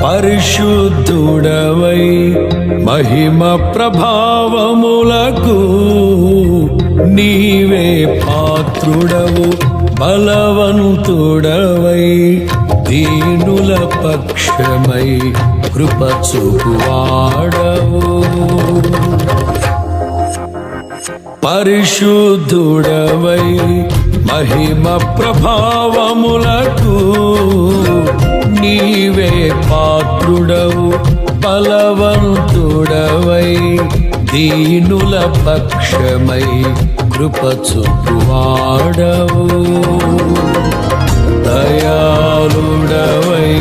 పరిశుద్ధుడవై మహిమ ప్రభావములకు నీవే పాత్రుడవు, బలవంతుడవై దీనుల పక్షమై కృప చూపువాడవు. పరిశుద్ధుడవై మహిమ ప్రభావములకు నీవే పాత్రుడవు, బలవంతుడవై దీనుల పక్షమై కృప చూపువాడవు. దయాళుడవై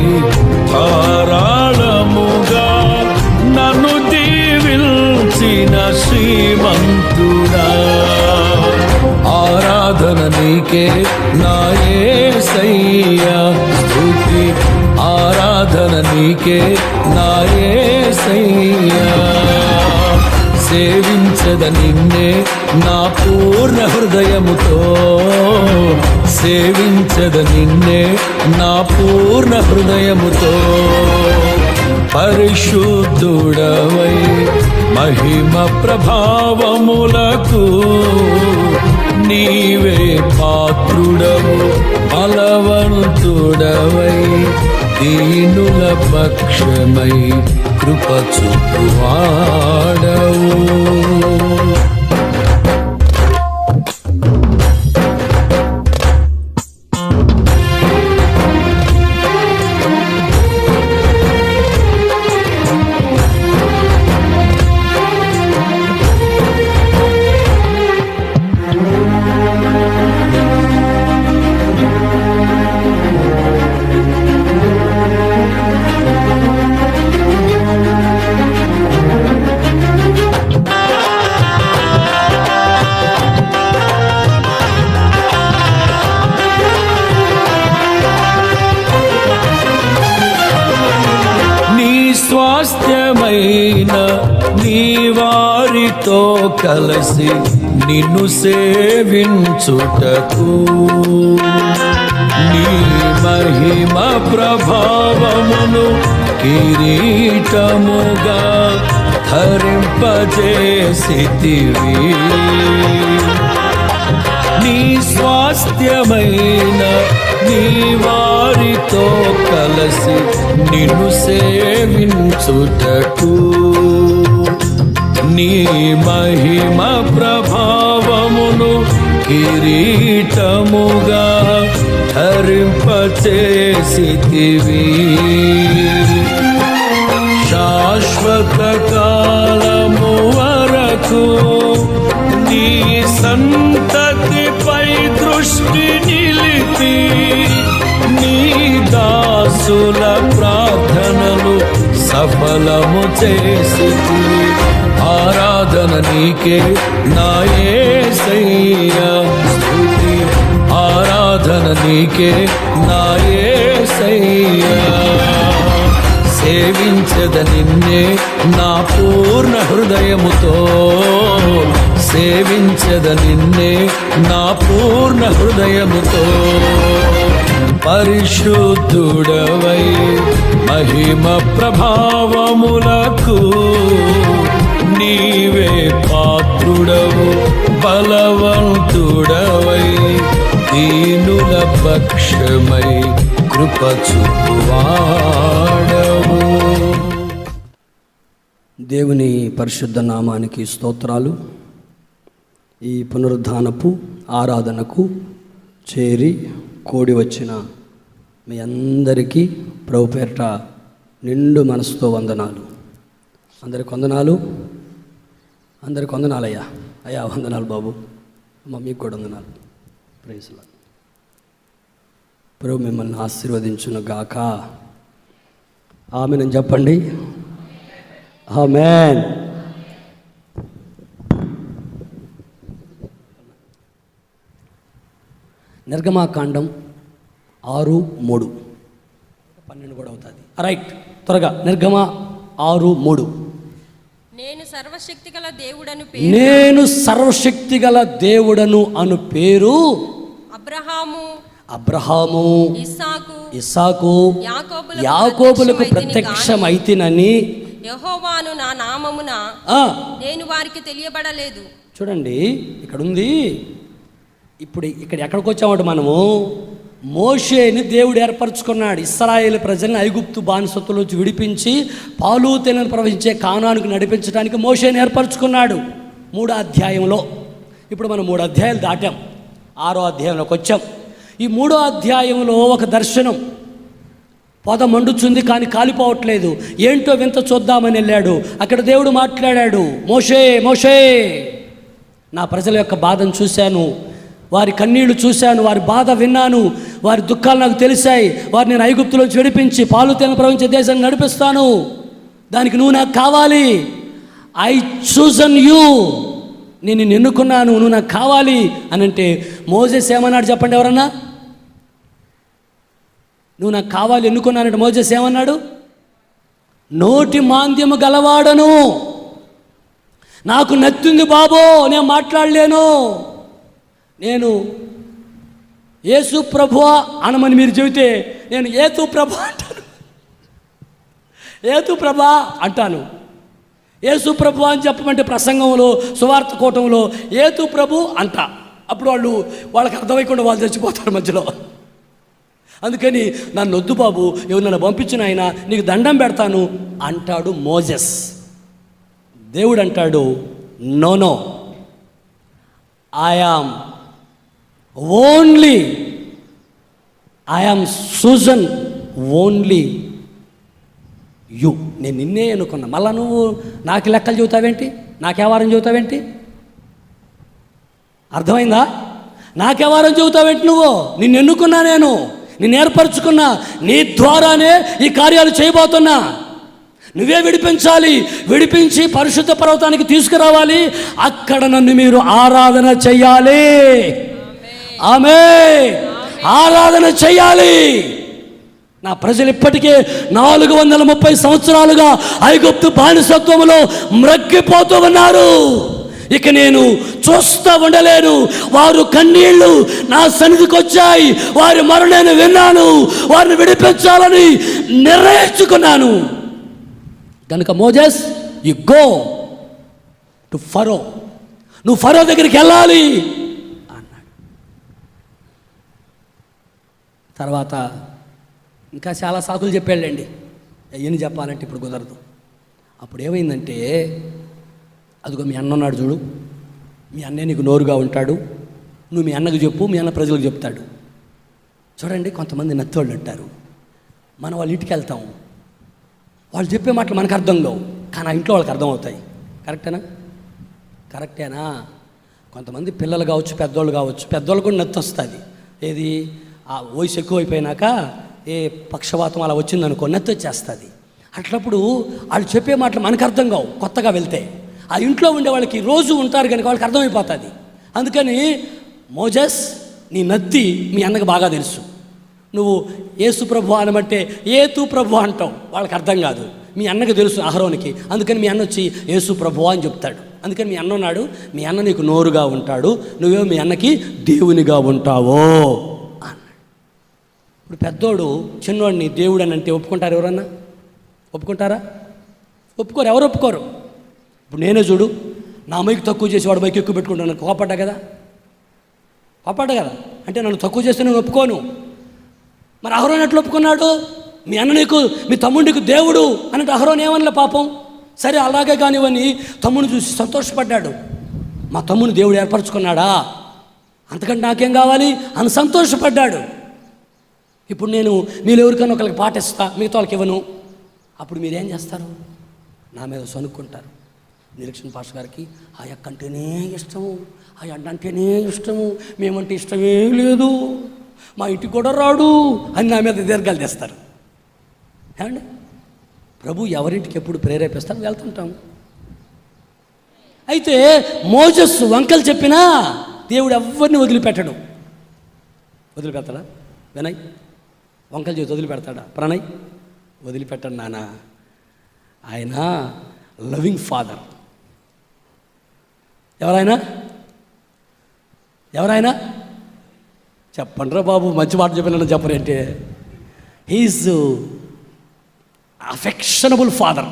ధారాళముగా నన్ను దీవించిన శ్రీమంతుడా, ఆరాధన నీకే నా యేసయ్యా, స్తుతి ఆరాధన నీకే నా యేసయ్యా. సేవించద నిన్నే నా పూర్ణ హృదయముతో, సేవించద నిన్నే నా పూర్ణ హృదయముతో. పరిశుద్ధుడవై మహిమ ప్రభావములకు నీవే పాత్రుడవు, బలవంతుడవై దీనుల పక్షమై కృప చూపువాడవు. స్వాస్థ్యమైన నీ వారితో కలిసి నిన్ను సేవించుటకు నీ మహిమ ప్రభావమును కిరీటముగా ధరింపజేసితివి. నీ స్వాస్థ్యమైన నీ వారితో కలిసి నిన్ను సేవించుటకు నీ మహిమ ప్రభావమును కిరీటముగా ధరింపచేసితివి. శాశ్వత కాలము వరకు నీ సంతతిపై దృష్టి నిలిపి నీ దాసుల ప్రార్థనలు సఫలము చేసి ఆరాధన నీకే నా యేసయ్యా, స్తుతి ఆరాధన నీకే నా యేసయ్యా. సేవించద నిన్నే నా పూర్ణ హృదయముతో, సేవించద నిన్నే నా పూర్ణ హృదయముతో. పరిశుద్ధుడవై మహిమ ప్రభావములకు నీవే పాత్రుడవు, బలవంతుడవై దీనుల పక్షమై కృప చూపువాడవు. దేవుని పరిశుద్ధ నామానికి స్తోత్రాలు. ఈ పునరుద్ధానపు ఆరాధనకు చేరి కూడి వచ్చిన మీ అందరికీ ప్రభు పేరిట నిండు మనసుతో వందనాలు. అందరికి వందనాలు, అందరికి వందనాలయ్యా. అయ్యా వందనాలు బాబు, మమ్మీకి కూడా వందనాలు. Praise lord. ప్రభు మిమ్మల్ని ఆశీర్వదించును గాక. ఆమేన్ చెప్పండి. ఆమేన్. నిర్గమాకాండం 6:3 12 కూడా అవుతుంది. రైట్, త్వరగా. నిర్గమ 6:3. నేను సర్వశక్తిగల దేవుడను అను పేరు అబ్రహాము, ఇస్సాకు, ఇస్సాకు యాకోబులకు యాకోబులకు ప్రత్యక్షమైతినని యెహోవాను నా నామమున ఆ, నేను వారికి తెలియబడలేదు. చూడండి ఇక్కడ ఉంది. ఇప్పుడు ఇక్కడ ఎక్కడికి వచ్చామంటే మనము మోషేని దేవుడు ఏర్పరచుకున్నాడు. ఇశ్రాయేలు ప్రజల్ని ఐగుప్తు బానిసత్తులోంచి విడిపించి పాలు తేనెలు ప్రవహించే కానానికి నడిపించడానికి మోషేని ఏర్పరచుకున్నాడు 3వ అధ్యాయంలో. ఇప్పుడు మనం 3 అధ్యాయాలు దాటాం, 6వ అధ్యాయంలోకి వచ్చాం. ఈ 3వ అధ్యాయంలో ఒక దర్శనం. పొద మండుచుంది కానీ కాలిపోవట్లేదు. ఏంటో వింత చూద్దామని వెళ్ళాడు. అక్కడ దేవుడు మాట్లాడాడు, మోషే మోషే, నా ప్రజల యొక్క బాధను చూశాను, వారి కన్నీళ్లు చూశాను, వారి బాధ విన్నాను, వారి దుఃఖాలు నాకు తెలిసాయి. వారిని నేను ఐగుప్తులోంచి విడిపించి పాలు తేనెలు ప్రవహించే దేశాన్ని నడిపిస్తాను. దానికి నువ్వు నాకు కావాలి. ఐ చూజన్ యూ, నేను నిన్ను ఎన్నుకున్నాను, నువ్వు నాకు కావాలి అని అంటే మోజెస్ ఏమన్నాడు చెప్పండి ఎవరన్నా? నువ్వు నాకు కావాలి ఎన్నుకున్నానంటే మోజెస్ ఏమన్నాడు? నోటి మాంద్యము గలవాడను, నాకు నత్తుంది బాబో, నేను మాట్లాడలేను, నేను యేసు ప్రభువా అనమని మీరు చెబితే నేను ఏతు ప్రభా అంటాను, ఏతు ప్రభా అంటాను. యేసు ప్రభు అని చెప్పమంటే ప్రసంగంలో సువార్త కూటంలో ఏతు ప్రభు అంట. అప్పుడు వాళ్ళకి అర్థమైకుండా వాళ్ళు చచ్చిపోతారు మధ్యలో. అందుకని నన్ను వద్దు బాబు, ఎవరు నన్ను పంపించిన ఆయన నీకు దండం పెడతాను అంటాడు మోజెస్. దేవుడు అంటాడు, no no, I am only, I am chosen only you. నేను నిన్నే అనుకున్నా, మళ్ళా నువ్వు నాకు లెక్కలు చెబుతావేంటి, నాకెవారం చెబుతావేంటి? అర్థమైందా? నాకెవారం చెబుతావేంటి? నువ్వు నిన్ను ఎన్నుకున్నా, నేను నిన్ను ఏర్పరచుకున్నా, నీ ద్వారానే ఈ కార్యాలు చేయబోతున్నా. నువ్వే విడిపించాలి, విడిపించి పరిశుద్ధ పర్వతానికి తీసుకురావాలి. అక్కడ నన్ను మీరు ఆరాధన చెయ్యాలి. ఆమేన్, ఆరాధన చెయ్యాలి. నా ప్రజలు ఇప్పటికే 430 సంవత్సరాలుగా ఐగుప్తు బానిసత్వంలో మ్రగ్గిపోతూ ఉన్నారు. ఇక నేను చూస్తూ ఉండలేను. వారు కన్నీళ్లు నా సన్నిధికి వచ్చాయి, వారి మరణ నేను విన్నాను, వారిని విడిపించాలని నిర్ణయించుకున్నాను. కనుక మోజెస్, యు గో టు ఫరో, నువ్వు ఫరో దగ్గరికి వెళ్ళాలి అన్నాడు. తర్వాత ఇంకా చాలా సాకులు చెప్పాళ్ళండి, అవన్నీ చెప్పాలంటే ఇప్పుడు కుదరదు. అప్పుడు ఏమైందంటే, అదిగో మీ అన్న ఉన్నాడు చూడు, మీ అన్నే నీకు నోరుగా ఉంటాడు, నువ్వు మీ అన్నకు చెప్పు, మీ అన్న ప్రజలకు చెప్తాడు. చూడండి, కొంతమంది నత్తోళ్ళు అంటారు, మనం వాళ్ళ ఇంటికి వెళ్తాం, వాళ్ళు చెప్పే మాటలు మనకు అర్థం కావు, కానీ ఆ ఇంట్లో వాళ్ళకి అర్థం అవుతాయి. కరెక్టేనా? కరెక్టేనా? కొంతమంది పిల్లలు కావచ్చు, పెద్దోళ్ళు కావచ్చు, పెద్దోళ్ళు కూడా నత్తి వస్తుంది. ఏది, ఆ వయసు ఎక్కువ అయిపోయినాక ఏ పక్షవాతం అలా వచ్చిందనుకో, నత్తి వచ్చేస్తుంది. అట్లప్పుడు వాళ్ళు చెప్పే మాటలు మనకు అర్థం కావు, కొత్తగా వెళ్తే. ఆ ఇంట్లో ఉండే వాళ్ళకి రోజు ఉంటారు కనుక వాళ్ళకి అర్థమైపోతుంది. అందుకని మోజెస్, నీ నత్తి మీ అన్నకు బాగా తెలుసు. నువ్వు యేసు ప్రభు అనమంటే ఏతు ప్రభు అంటావు, వాళ్ళకి అర్థం కాదు. మీ అన్నకు తెలుసు, అహరోనికి. అందుకని మీ అన్న వచ్చి యేసు ప్రభు అని చెప్తాడు. అందుకని మీ అన్న ఉన్నాడు, మీ అన్న నీకు నోరుగా ఉంటాడు, నువ్వే మీ అన్నకి దేవునిగా ఉంటావో అన్నాడు. ఇప్పుడు పెద్దోడు చిన్నోడిని దేవుడు అని అంటే ఒప్పుకుంటారు ఎవరన్నా? ఒప్పుకుంటారా? ఒప్పుకోరు. ఎవరు ఒప్పుకోరు? ఇప్పుడు నేనే చూడు, నా మైకు తక్కువ చేసి వాడు మైకు ఎక్కువ పెట్టుకుంటాను, కోపడ్డా కదా, కోపడ్డా కదా, అంటే నన్ను తక్కువ చేస్తే నేను ఒప్పుకోను. మరి అహరోన్ ఎట్లా ఒప్పుకున్నాడు? మీ అన్న నీకు, మీ తమ్ముడు నీకు దేవుడు అన్నట్టు అహరోన్ ఏమనలే పాపం. సరే అలాగే కానివని తమ్ముడిని చూసి సంతోషపడ్డాడు. మా తమ్ముని దేవుడు ఏర్పరచుకున్నాడా, అంతకంటే నాకేం కావాలి అని సంతోషపడ్డాడు. ఇప్పుడు నేను మీరు ఎవరికైనా ఒకరికి పాటిస్తా, మిగతా వాళ్ళకి ఇవ్వను. అప్పుడు మీరేం చేస్తారు? నా మీద సనుక్కుంటారు. నిరీక్షణ పాస్టర్ గారికి ఆ అక్క అంటేనే ఇష్టము, ఆ అడ్డ అంటేనే ఇష్టము, మేమంటే ఇష్టమే లేదు, మా ఇంటికి కూడా రాడు అని నా మీద దీర్ఘాలు తెస్తారు. ఏమండి, ప్రభు ఎవరింటికి ఎప్పుడు ప్రేరేపిస్తాం, వెళ్తుంటాం. అయితే మోజెస్ వంకలు చెప్పినా దేవుడు ఎవరిని వదిలిపెట్టడు. వదిలిపెడతాడా? వినయ్ వంకలు చేసి వదిలిపెడతాడా? ప్రణయ్ వదిలిపెట్టడు నాన్న. ఆయన లవింగ్ ఫాదర్. ఎవరైనా చెప్పండిరా బాబు, మంచి మాట చెప్పిన చెప్పరేంటి? He's affectionable father,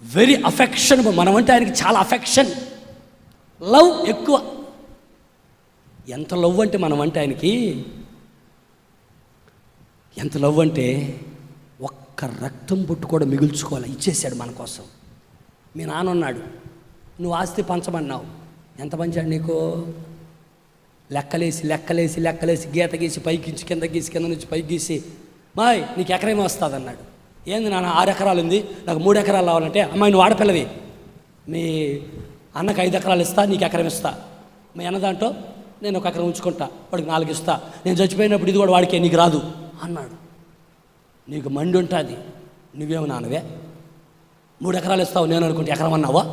very affectionable. మనం అంటే ఆయనకి చాలా అఫెక్షన్, లవ్ ఎక్కువ. ఎంత లవ్ అంటే మనం అంటే ఆయనకి ఎంత లవ్ అంటే ఒక్క రక్తం బొట్టు కూడా మిగుల్చుకోవాలి, ఇచ్చేసాడు మన కోసం. మీ నాన్న ఉన్నాడు, నువ్వు ఆస్తి పంచమన్నావు, ఎంత పంచాడు నీకు? లెక్కలేసి లెక్కలేసి లెక్కలేసి గీత గీసి పైకించి కింద గీసి కింద నుంచి పైకి గీసి, మాయ్ నీకు ఎకరేమో వస్తుంది అన్నాడు. ఏంది నాన్న 6 ఎకరాలు ఉంది, నాకు 3 ఎకరాలు రావాలంటే, అమ్మాయి నువ్వు ఆడపిల్లవి, మీ అన్నకు 5 ఎకరాలు ఇస్తా, నీకు ఎకరం ఇస్తా. మీ అన్న దాంట్లో నేను 1 ఎకరం ఉంచుకుంటా, వాడికి 4 ఇస్తా, నేను చచ్చిపోయినప్పుడు ఇది కూడా వాడికే, నీకు రాదు అన్నాడు. నీకు మండి ఉంటుంది, నువ్వేమో నాన్నవే 3 ఎకరాలు ఇస్తావు, నేను అనుకుంటే ఎకరం అన్నావా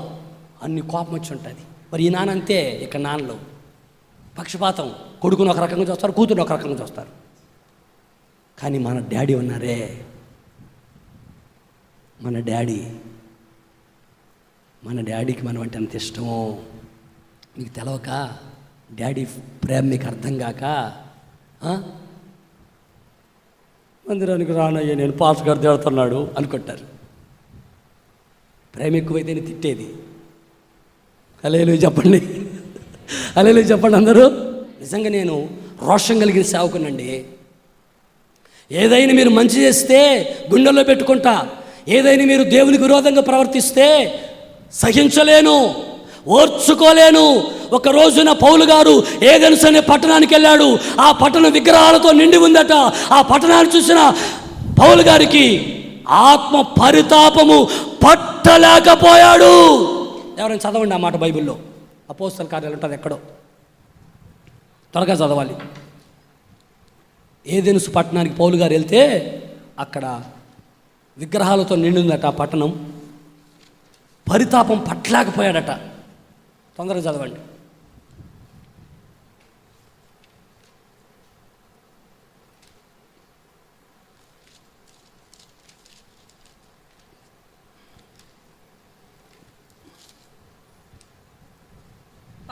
అన్ని కోపం వచ్చి ఉంటుంది. మరి ఈ నాన్న అంతే. ఇక్కడ నాన్నలో పక్షపాతం, కొడుకుని ఒక రకంగా చూస్తారు, కూతురు ఒక రకంగా చూస్తారు. కానీ మన డాడీ ఉన్నారే, మన డాడీకి మనం అంటే అంత ఇష్టమో మీకు తెలవక, డాడీ ప్రేమ మీకు అర్థం కాక మందిరానికి రానయ్యా నేను పాస్ గారు తిడుతున్నాడు అనుకుంటారు. ప్రేమ ఎక్కువైతేనే తిట్టేది. హల్లెలూయా చెప్పండి, హల్లెలూయా చెప్పండి అందరూ. నిజంగా నేను రోషం కలిగిన సేవకునండి. ఏదైనా మీరు మంచి చేస్తే గుండెల్లో పెట్టుకుంటా, ఏదైనా మీరు దేవునికి విరోధంగా ప్రవర్తిస్తే సహించలేను, ఓర్చుకోలేను. ఒక రోజున పౌలు గారు ఏథెన్స్ అనే పట్టణానికి వెళ్ళాడు. ఆ పట్టణం విగ్రహాలతో నిండి ఉందట. ఆ పట్టణాన్ని చూసిన పౌలు గారికి ఆత్మ పరితాపము పట్టలేకపోయాడు. ఎవరైనా చదవండి ఆ మాట బైబిల్లో, అపోస్తల కార్యాలు ఉంటుంది ఎక్కడో, త్వరగా చదవాలి. ఏథెన్స్ పట్టణానికి పౌలు గారు వెళ్తే అక్కడ విగ్రహాలతో నిండిందట ఆ పట్టణం. పరితాపం పట్టలేకపోయాడట. తొందరగా చదవండి.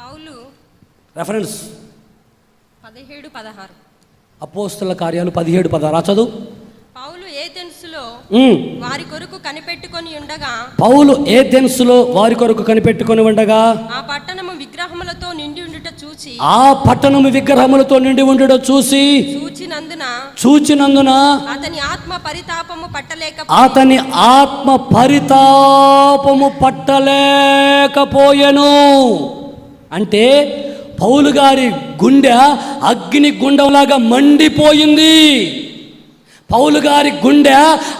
పౌలు రెఫరెన్స్ 17-16. అపోస్తల కార్యాలు 17-16 చదువు. పౌలు ఏథెన్సులో వారి కొరకు కనిపెట్టుకొని ఉండగా, పౌలు ఏథెన్సులో వారి కొరకు కనిపెట్టుకొని ఉండగా ఆ పట్టణము విగ్రహములతో నిండి ఉండుట చూచి, ఆ పట్టణము విగ్రహములతో నిండి ఉండుట చూచినందున అతని ఆత్మ పరితాపము పట్టలేకపోయెను. అంటే పౌలు గారి గుండె అగ్ని గుండంలాగా మండిపోయింది. పౌలు గారి గుండె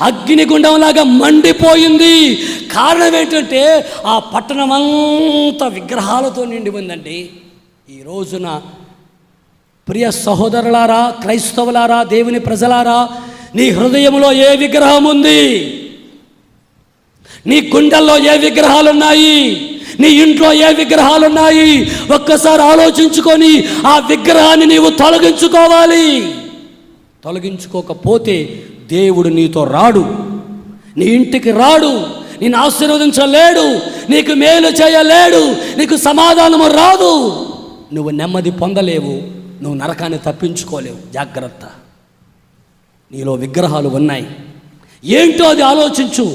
అగ్నిగుండంలాగా మండిపోయింది. కారణం ఏంటంటే ఆ పట్టణం అంతా విగ్రహాలతో నిండి ఉందండి. ఈ రోజున ప్రియ సహోదరులారా, క్రైస్తవులారా, దేవుని ప్రజలారా, నీ హృదయంలో ఏ విగ్రహం ఉంది? నీ గుండెల్లో ఏ విగ్రహాలు ఉన్నాయి? నీ ఇంట్లో ఏ విగ్రహాలు ఉన్నాయి? ఒక్కసారి ఆలోచించుకొని ఆ విగ్రహాన్ని నీవు తొలగించుకోవాలి. తొలగించుకోకపోతే దేవుడు నీతో రాడు, నీ ఇంటికి రాడు, నిన్ను ఆశీర్వదించలేడు, నీకు మేలు చేయలేడు, నీకు సమాధానము రాదు, నువ్వు నెమ్మది పొందలేవు, నువ్వు నరకాన్ని తప్పించుకోలేవు. జాగ్రత్త. నీలో విగ్రహాలు ఉన్నాయి, ఏంటో అది ఆలోచించు.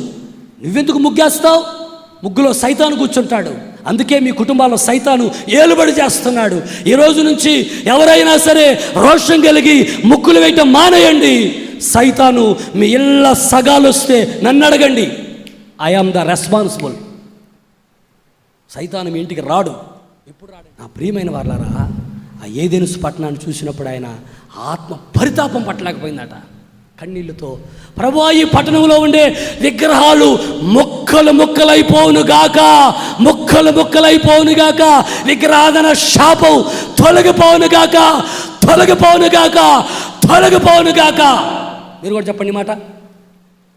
నువ్వెందుకు ముగ్గేస్తావు? ముగ్గులో సైతాను కూర్చుంటాడు. అందుకే మీ కుటుంబాల్లో సైతాను ఏలుబడి చేస్తున్నాడు. ఈ రోజు నుంచి ఎవరైనా సరే రోషం కలిగి ముగ్గులు వేయటం మానేయండి. సైతాను మీ ఇళ్ళ సగాలు వస్తే నన్ను అడగండి, ఐ ఆమ్ ద రెస్పాన్సిబుల్. సైతాను మీ ఇంటికి రాడు, ఎప్పుడు రాడు. నా ప్రియమైన వాళ్ళారా, ఆ ఏథెన్స్ పట్టణాన్ని చూసినప్పుడు ఆయన ఆత్మ పరితాపం పట్టలేకపోయిందట. కన్నీళ్లతో, ప్రభువా ఈ పట్టణంలో ఉండే విగ్రహాలు ముక్కలైపోవును గాక, ముక్కలైపోవును గాక, విగ్రహాధన శాపం తొలగిపోవును గాక, తొలగిపోవును గాక, తొలగిపోవును గాక. మీరు కూడా చెప్పండి మాట.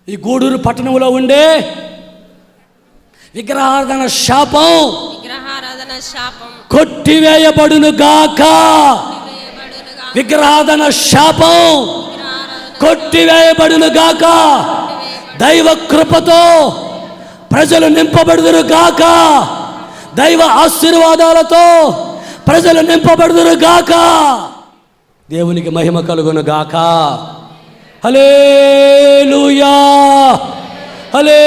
ఈ గూడూరు పట్టణంలో ఉండే విగ్రహారాధన శాపం కొట్టివేయబడును గాక. విగ్రహారాధన శాపం కొట్టివేయబడును గాక. దైవ కృపతో ప్రజలు నింపబడుదురు గాక. దైవ ఆశీర్వాదాలతో ప్రజలు నింపబడుదురు గాక. దేవునికి మహిమ కలుగును గాక. హల్లెలూయా, హల్లెలూయా.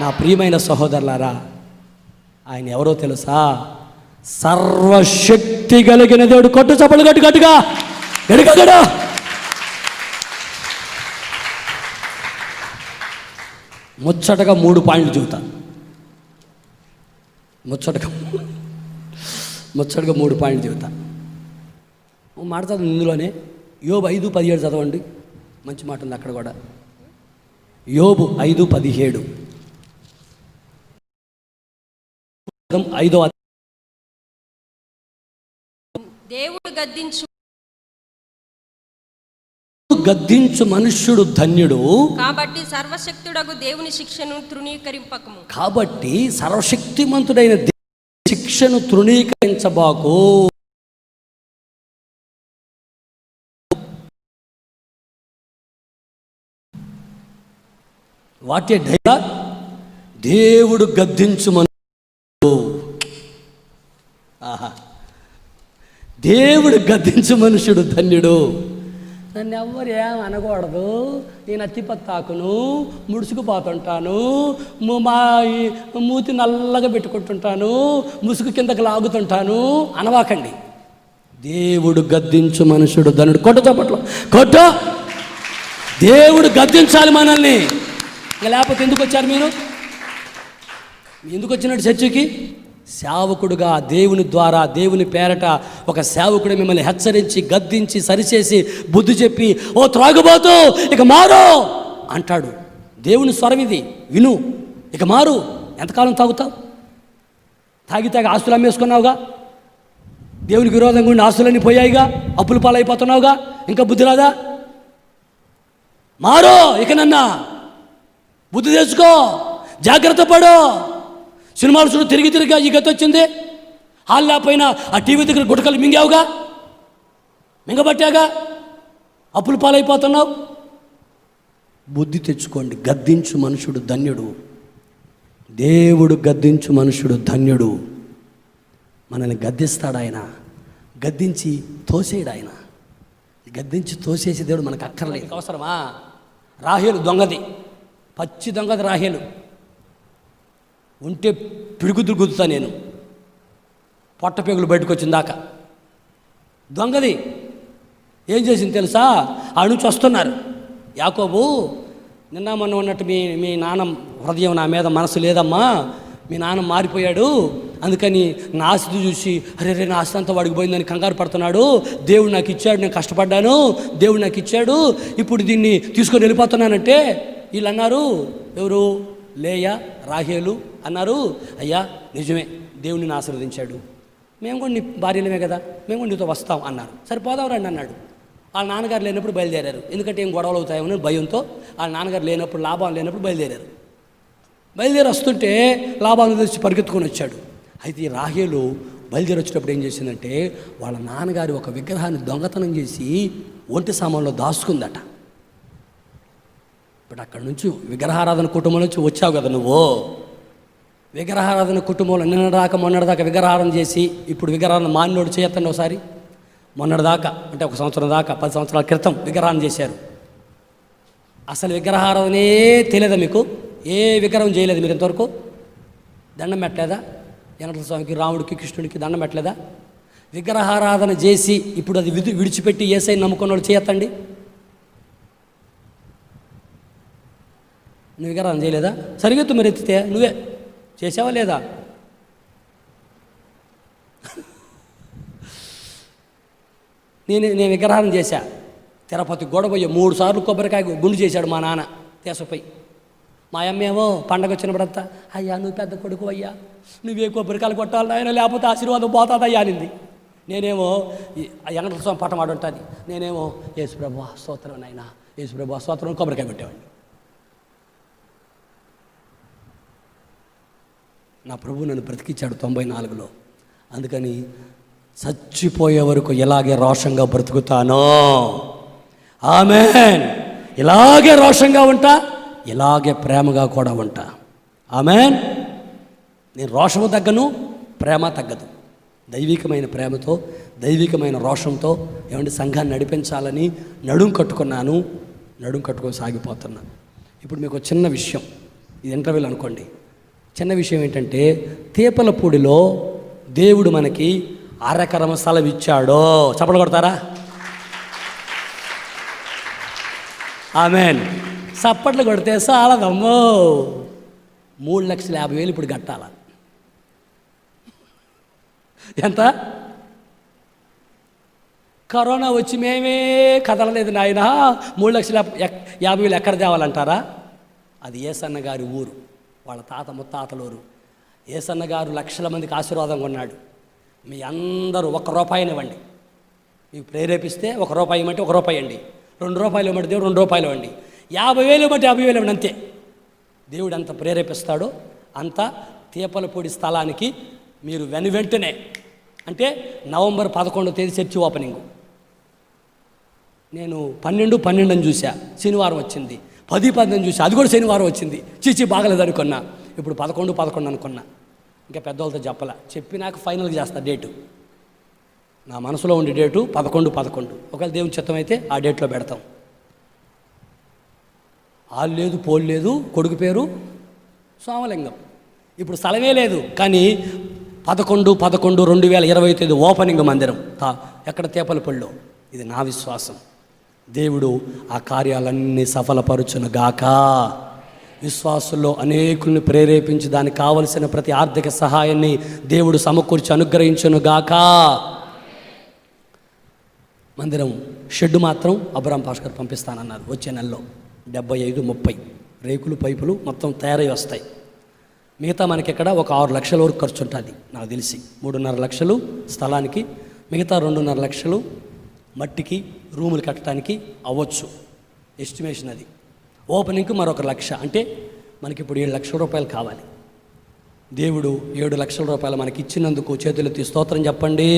నా ప్రియమైన సహోదరులారా, ఆయన ఎవరో తెలుసా? సర్వశక్తి కలిగిన దేవుడు. కొట్టు చప్పలు గట్టు గట్టిగా గడిగడ. ముచ్చటగా 3 పాయింట్లు చెబుతా. ముచ్చటగా 3 పాయింట్లు చెబుతా. మాట్లాడతాను ఇందులోనే. యోబు 5:17 చదవండి. మంచి మాట ఉంది అక్కడ కూడా. యోబు 5:17. 5వ దేవుడు గద్దించు మనుష్యుడు ధన్యుడు. కాబట్టి సర్వశక్తుడగు దేవుని శిక్షను తృణీకరింపకము. కాబట్టి సర్వశక్తిమంతుడైన దేవుని శిక్షను తృణీకరించబాకు. What a dialogue! దేవుడు గద్దించు మనుష్యుడు. ఆహా, దేవుడు గద్దించు మనుష్యుడు ధన్యుడు. నన్ను ఎవ్వరు ఏమనకూడదు, నేను అత్తిపత్తాకును, ముడుసుకుపోతుంటాను, మా మూతి నల్లగా పెట్టుకుంటుంటాను, ముసుగు కిందకి లాగుతుంటాను అనవాకండి. దేవుడు గద్దించు మనుషుడు ధనుడు. కొట్ట చప్పట్లో కొట్ట. దేవుడు గద్దించాలి మనల్ని. ఇంకా లేకపోతే ఎందుకు వచ్చారు మీరు? ఎందుకు వచ్చినట్టు చర్చికి? సేవకుడుగా దేవుని ద్వారా, దేవుని పేరట ఒక సేవకుడు మిమ్మల్ని హెచ్చరించి, గద్దించి, సరిచేసి, బుద్ధి చెప్పి, ఓ త్రాగుబోతూ ఇక మారు అంటాడు. దేవుని స్వరం ఇది, విను, ఇక మారు. ఎంతకాలం తాగుతావు? తాగి ఆస్తులు అమ్మేసుకున్నావుగా, దేవునికి విరోధంగా ఉండి ఆస్తులన్నీ పోయాయిగా, అప్పుల పాలైపోతున్నావుగా, ఇంకా బుద్ధి రాదా? మారు, ఇక నన్నా బుద్ధి తెచ్చుకో, జాగ్రత్త పడు. సినిమాలు చూడు, తిరిగి ఈ గతి వచ్చింది. హాల్ లేకపోయినా ఆ టీవీ దగ్గర గుటకలు మింగావుగా, మింగబట్టాగా, అప్పుల పాలైపోతున్నావు. బుద్ధి తెచ్చుకోండి. గద్దించు మనుషుడు ధన్యుడు. దేవుడు గద్దించు మనుషుడు ధన్యుడు. మనల్ని గద్దిస్తాడు ఆయన, గద్దించి తోసేడు ఆయన. గద్దించి తోసేసి దేవుడు మనకు అక్కర్లేదు. అవసరమా? రాహేలు దొంగది, పచ్చి దొంగది రాహేలు. ఉంటే పిడుగుతులు గుద్దుతా నేను, పొట్ట పేగులు బయటకు వచ్చిన దాకా. దొంగది ఏం చేసింది తెలుసా? ఆ నుంచి వస్తున్నారు. యాకోబు, నిన్న మొన్న ఉన్నట్టు మీ నాన్న హృదయం నా మీద మనసు లేదమ్మా, మీ నాన్న మారిపోయాడు, అందుకని నా ఆస్తి చూసి అరే నా ఆస్తి అంతా వాడికి పోయిందని కంగారు పడుతున్నాడు. దేవుడు నాకు ఇచ్చాడు, నేను కష్టపడ్డాను, దేవుడు నాకు ఇచ్చాడు, ఇప్పుడు దీన్ని తీసుకొని వెళ్ళిపోతున్నానంటే వీళ్ళు అన్నారు, ఎవరు? లేయా, రాహేలు అన్నారు, అయ్యా నిజమే, దేవుడిని ఆశీర్వదించాడు, మేము కూడా నీ భార్యలమే కదా, మేము కూడా నీతో వస్తాం అన్నారు. సరే పోదాం రండి అన్నాడు. వాళ్ళ నాన్నగారు లేనప్పుడు బయలుదేరారు. ఎందుకంటే ఏం గొడవలు అవుతాయని భయంతో వాళ్ళ నాన్నగారు లేనప్పుడు, లాభం లేనప్పుడు బయలుదేరి వస్తుంటే లాభాలు తెచ్చి పరిగెత్తుకొని వచ్చాడు. అయితే ఈ రాహేలు బయలుదేరి వచ్చేటప్పుడు ఏం చేసిందంటే, వాళ్ళ నాన్నగారి ఒక విగ్రహాన్ని దొంగతనం చేసి ఒంటి సామాన్లో దాచుకుందట. ఇప్పుడు అక్కడ నుంచి విగ్రహారాధన కుటుంబం నుంచి వచ్చావు కదా నువ్వు. విగ్రహారాధన కుటుంబంలో మొన్నటిదాకా విగ్రహారాధన చేసి ఇప్పుడు విగ్రహారాధన మాన్యోడు చేయొద్దండి ఒకసారి. మొన్నటిదాకా అంటే 1 సంవత్సరం దాకా, 10 సంవత్సరాల క్రితం విగ్రహారాధన చేశారు. అసలు విగ్రహారాధనే తెలియదా మీకు? ఏ విగ్రహం చేయలేదు మీరు ఇంతవరకు? దండం పెట్టలేదా? వెంకటేశ్వర స్వామికి, రాముడికి, కృష్ణుడికి దండం పెట్టలేదా? విగ్రహారాధన చేసి ఇప్పుడు అది విడిచిపెట్టి యేసయ్యని నమ్ముకున్న వాళ్ళు చేయొద్దండి. నువ్వు విగ్రహం చేయలేదా? సరిగెత్తు మరి, ఎత్తితే నువ్వే చేసావా లేదా? నేను విగ్రహారం చేశా. తిరుపతి గొడవయ్య 3 సార్లు కొబ్బరికాయ గుండు చేశాడు మా నాన్న తీసపోయి. మా అమ్మేమో పండగ వచ్చినప్పుడంతా, అయ్యా నువ్వు పెద్ద కొడుకు అయ్యా, నువ్వే కొబ్బరికాయలు కొట్టాలి ఆయన, లేకపోతే ఆశీర్వాదం పోతుందయ్యా అనింది. నేనేమో వెంకటేశ్వర స్వామి పటం ఆడు ఉంటుంది, నేనేమో యేసుప్రభు స్తోత్రం నాయనా, యేసుప్రభు స్తోత్రం కొబ్బరికాయ పెట్టేవాడిని. నా ప్రభు నన్ను బ్రతికించాడు 94లో. అందుకని చచ్చిపోయే వరకు ఇలాగే రోషంగా బ్రతుకుతాను. ఆమెన్. ఇలాగే రోషంగా ఉంటా, ఇలాగే ప్రేమగా కూడా ఉంటా. ఆమెన్. నేను రోషము తగ్గను, ప్రేమ తగ్గదు. దైవికమైన ప్రేమతో, దైవికమైన రోషంతో ఏమంటే సంఘాన్ని నడిపించాలని నడుం కట్టుకొని సాగిపోతున్నా. ఇప్పుడు మీకు చిన్న విషయం, ఇది ఇంటర్వ్యూలు అనుకోండి. చిన్న విషయం ఏంటంటే, తేపలపూడిలో దేవుడు మనకి అరెకరం స్థలం ఇచ్చాడో. చప్పట్లు కొడతారా? ఆమెన్. చప్పట్లు కొడితే చాలదమ్మో. 3,50,000 ఇప్పుడు కట్టాల. ఎంత? కరోనా వచ్చి మేమే కదలలేదు నాయన, 3,50,000 ఎక్కడ తేవాలంటారా? అది ఏసన్న గారి ఊరు, వాళ్ళ తాత ముత్తాతల ఊరు. ఏసన్న గారు లక్షల మందికి ఆశీర్వాదంగా ఉన్నాడు. మీ అందరూ ₹1 ఇవ్వండి. మీకు ప్రేరేపిస్తే ₹1 ఇవ్వమంటే ₹1 ఇవ్వండి, ₹2 ఇవ్వమంటే దేవుడు ₹2 ఇవ్వండి, 50,000 ఇవ్వమంటే 50,000 ఇవ్వండి. అంతే. దేవుడు ఎంత ప్రేరేపిస్తాడో అంత తేపలపూడి స్థలానికి మీరు వెంటనే, అంటే నవంబర్ 11వ తేదీ చర్చి ఓపెనింగ్. నేను 12 అని చూసా, శనివారం వచ్చింది. 10 అని చూసా, అది కూడా శనివారం వచ్చింది. చీచి బాగలేదు అనుకున్నా. ఇప్పుడు 11 అనుకున్నా. ఇంకా పెద్దవాళ్ళతో చెప్పినాక ఫైనల్గా చేస్తా డేటు. నా మనసులో ఉండే డేటు 11. ఒకవేళ దేవుని చిత్తం అయితే ఆ డేట్లో పెడతాం. ఆలు లేదు, పోలు లేదు, కొడుకు పేరు సోమలింగం. ఇప్పుడు స్థలమే లేదు, కానీ 11/11/2025 ఓపెనింగ్ మందిరం ఎక్కడ? తేపలపల్లిలో. ఇది నా విశ్వాసం. దేవుడు ఆ కార్యాలన్నీ సఫలపరుచును గాక. విశ్వాసుల్లో అనేకుల్ని ప్రేరేపించి దానికి కావలసిన ప్రతి ఆర్థిక సహాయాన్ని దేవుడు సమకూర్చి అనుగ్రహించును గాక. మందిరం షెడ్డు మాత్రం అబ్రాం పాస్కర్ పంపిస్తానన్నారు. వచ్చే నెలలో 75-30 రేకులు, పైపులు మొత్తం తయారై వస్తాయి. మిగతా మనకి ఇక్కడ ఒక 6 లక్షల వరకు ఖర్చు ఉంటుంది నాకు తెలిసి. 3.5 లక్షలు స్థలానికి, మిగతా 2.5 లక్షలు మట్టికి, రూములు కట్టడానికి అవ్వచ్చు. ఎస్టిమేషన్ అది. ఓపెనింగ్కి మరొక 1 లక్ష, అంటే మనకి ఇప్పుడు 7 లక్షల రూపాయలు కావాలి. దేవుడు 7 లక్షల రూపాయలు మనకి ఇచ్చినందుకు చేతులెత్తి స్తోత్రం చెప్పండి.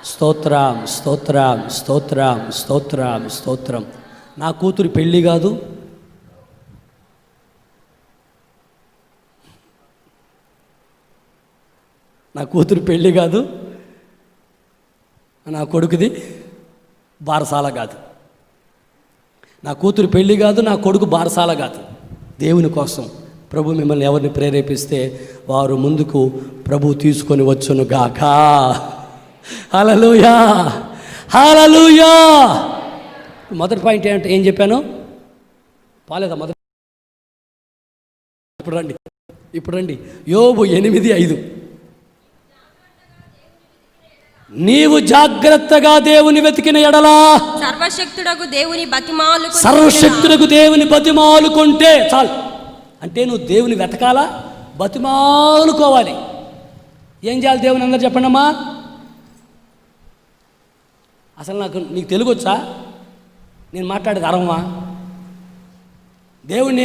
స్తోత్రం, స్తోత్రం, స్తోత్రం, స్తోత్రం, స్తోత్రం. నా కూతురు పెళ్ళి కాదు, నా కూతురు పెళ్ళి కాదు, నా కొడుకుది బారసాల కాదు. నా కూతురు పెళ్ళి కాదు, నా కొడుకు బారసాల కాదు. దేవుని కోసం ప్రభు మిమ్మల్ని ఎవరిని ప్రేరేపిస్తే వారు ముందుకు ప్రభు తీసుకొని వచ్చును గాక. హల్లెలూయా, హల్లెలూయా. మొదటి పాయింట్ ఏంటంటే ఏం చెప్పాను? పాలేదా? మొదటి ఇప్పుడు రండి. యోబు 8:5. నీవు జాగ్రత్తగా దేవుని వెతికిన ఎడలా సర్వశక్తుడగు దేవుని బతిమాలుకుంటే చాలు. అంటే నువ్వు దేవుని వెతకాలా, బతిమాలుకోవాలి. ఏం చేయాలి దేవుని? అందరు చెప్పండి అమ్మా. అసలు నీకు తెలుగు వచ్చా? నేను మాట్లాడేది అరవమా? దేవుడిని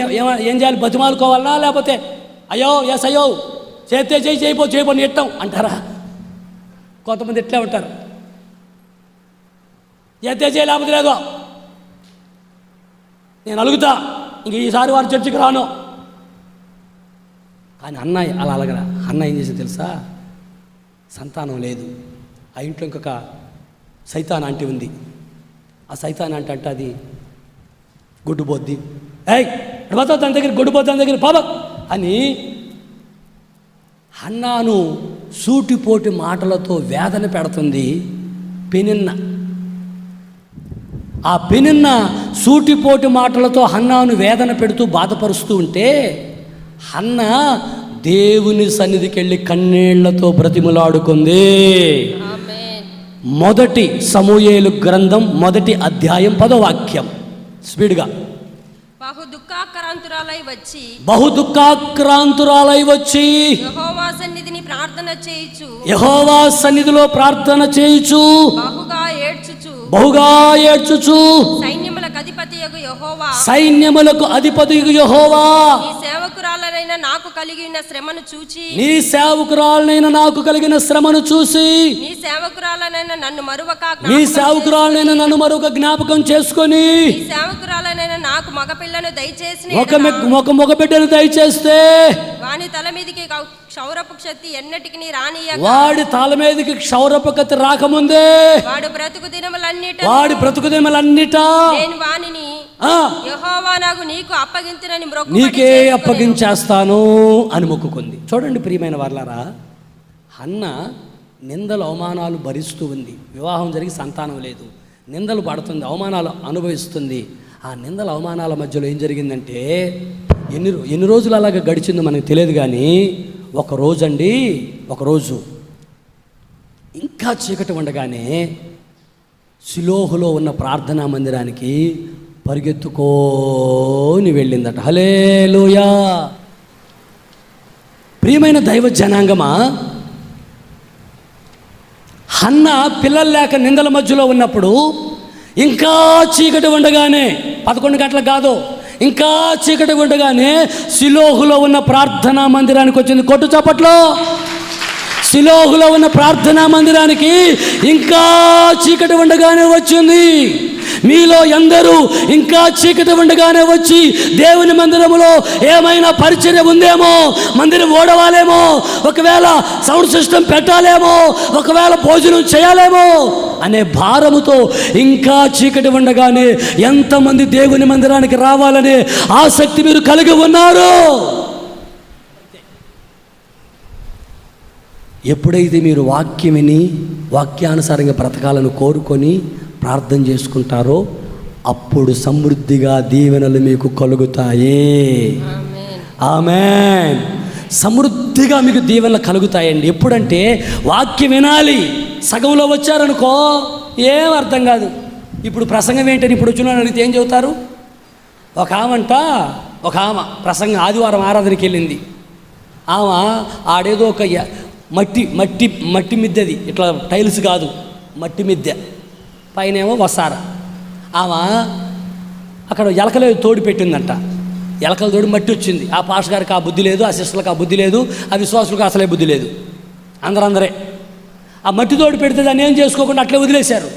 ఏం చేయాలి? బతిమాలుకోవాలనా, లేకపోతే అయ్యో ఎస్ అయ్యో చేస్తే చేయపో నీ ఇట్టం అంటారా? కొంతమంది ఎట్లా ఉంటారు, చేస్తే లేకపోతే లేదో, నేను అలుగుతా, ఇంక ఈసారి వారి చర్చికి రాను. కానీ అన్నయ్య అలా అలగరా. అన్న ఏం చేసి తెలుసా? సంతానం లేదు, ఆ ఇంట్లో ఇంకొక సైతాన్ ఆంటీ ఉంది. ఆ సైతాన్ అంటే అది గుడ్డుబోద్ది. పోతావు తన దగ్గర, గుడ్డుపోద్ది తన దగ్గర బాబా అని హన్నాను సూటిపోటి మాటలతో వేదన పెడుతుంది పెనిన్న. ఆ పెనిన్న సూటిపోటి మాటలతో హన్నాను వేదన పెడుతూ బాధపరుస్తూ ఉంటే హన్న దేవుని సన్నిధికి వెళ్ళి కన్నీళ్లతో బ్రతిములాడుకుంది. మొదటి సమూయేలు గ్రంథం 1వ అధ్యాయం 10వ వాక్యం. స్పీడ్గా. బహు దుఃఖాక్రాంతురాలై వచ్చి యెహోవా సన్నిధిలో ప్రార్థన చేయుచు బహుగా ఏడ్చుచు సైన్యములకు అధిపతియగు యెహోవా నీ సేవకురాలనైన నాకు కలిగిన శ్రమను చూసి నీ సేవకురాలనైన నన్ను మరొక జ్ఞాపకం చేసుకొని నీ సేవకురాలనైన నాకు మగపిల్లను దయచేసి ఒక మగబిడ్డను దయచేస్తే వాని తల మీదకి క్షౌరపు శక్తి ఎన్నటికి రానియక, వాడి తల మీదకి క్షౌరపు కత్తి రాకముందే వాడి బ్రతుకు దినములన్నిట నేను వానిని యెహోవా నాకు నీకు అప్పగించునని నీకే అప్పగించేస్తాను అని మొక్కుకుంది. చూడండి ప్రియమైన వారలారా, హన్న నిందలు అవమానాలు భరిస్తూ ఉంది. వివాహం జరిగి సంతానం లేదు, నిందలు పడుతుంది, అవమానాలు అనుభవిస్తుంది. ఆ నిందల అవమానాల మధ్యలో ఏం జరిగిందంటే, ఎన్ని రోజులు అలాగ గడిచిందో మనకు తెలియదు. కానీ ఒకరోజు ఇంకా చీకటి ఉండగానే షిలోహులో ఉన్న ప్రార్థనా మందిరానికి పరిగెత్తుకోని వెళ్ళిందట. హల్లెలూయా. ప్రియమైన దైవ జనాంగమా, హన్న పిల్లలు లేక నిందల మధ్యలో ఉన్నప్పుడు ఇంకా చీకటి ఉండగానే, 11 గంటలకు కాదు, ఇంకా చీకటి ఉండగానే షిలోహులో ఉన్న ప్రార్థనా మందిరానికి వచ్చింది. కొట్టు చప్పట్లో. షిలోహులో ఉన్న ప్రార్థనా మందిరానికి ఇంకా చీకటి ఉండగానే వచ్చింది. మీలో ఎందరూ ఇంకా చీకటి ఉండగానే వచ్చి దేవుని మందిరములో ఏమైనా పరిచర్య ఉందేమో, మందిరం ఓడవాలేమో, ఒకవేళ సౌండ్ సిస్టమ్ పెట్టాలేమో, ఒకవేళ భోజనం చేయాలేమో అనే భారముతో ఇంకా చీకటి ఉండగానే ఎంతమంది దేవుని మందిరానికి రావాలనే ఆసక్తి మీరు కలిగి ఉన్నారు? ఎప్పుడైతే మీరు వాక్యం విని వాక్యానుసారంగా బ్రతకాలను కోరుకొని ప్రార్థన చేసుకుంటారో అప్పుడు సమృద్ధిగా దీవెనలు మీకు కలుగుతాయి. ఆమేన్. సమృద్ధిగా మీకు దీవెనలు కలుగుతాయండి. ఎప్పుడంటే వాక్యం వినాలి. సగంలో వచ్చారనుకో ఏం అర్థం కాదు. ఇప్పుడు ప్రసంగం ఏంటని ఇప్పుడు వచ్చిన అడిగితే ఏం చెబుతారు? ఒక ఆమె ప్రసంగం ఆదివారం ఆరాధనకి వెళ్ళింది. ఆమె ఆడేదో ఒక మట్టి మిద్దెది, ఇట్లా టైల్స్ కాదు, మట్టి మిద్దె, పైనేమో వసార. ఆమె అక్కడ ఎలకలు తోడి పెట్టిందంట. ఎలకల తోడి మట్టి వచ్చింది. ఆ పాస్ గారికి ఆ బుద్ధి లేదు, ఆ శిష్యులకు ఆ బుద్ధి లేదు, ఆ విశ్వాసులకు అసలే బుద్ధి లేదు. అందరే ఆ మట్టి తోడి పెడితే దాన్ని ఏం చేసుకోకుండా అట్లే వదిలేశారు.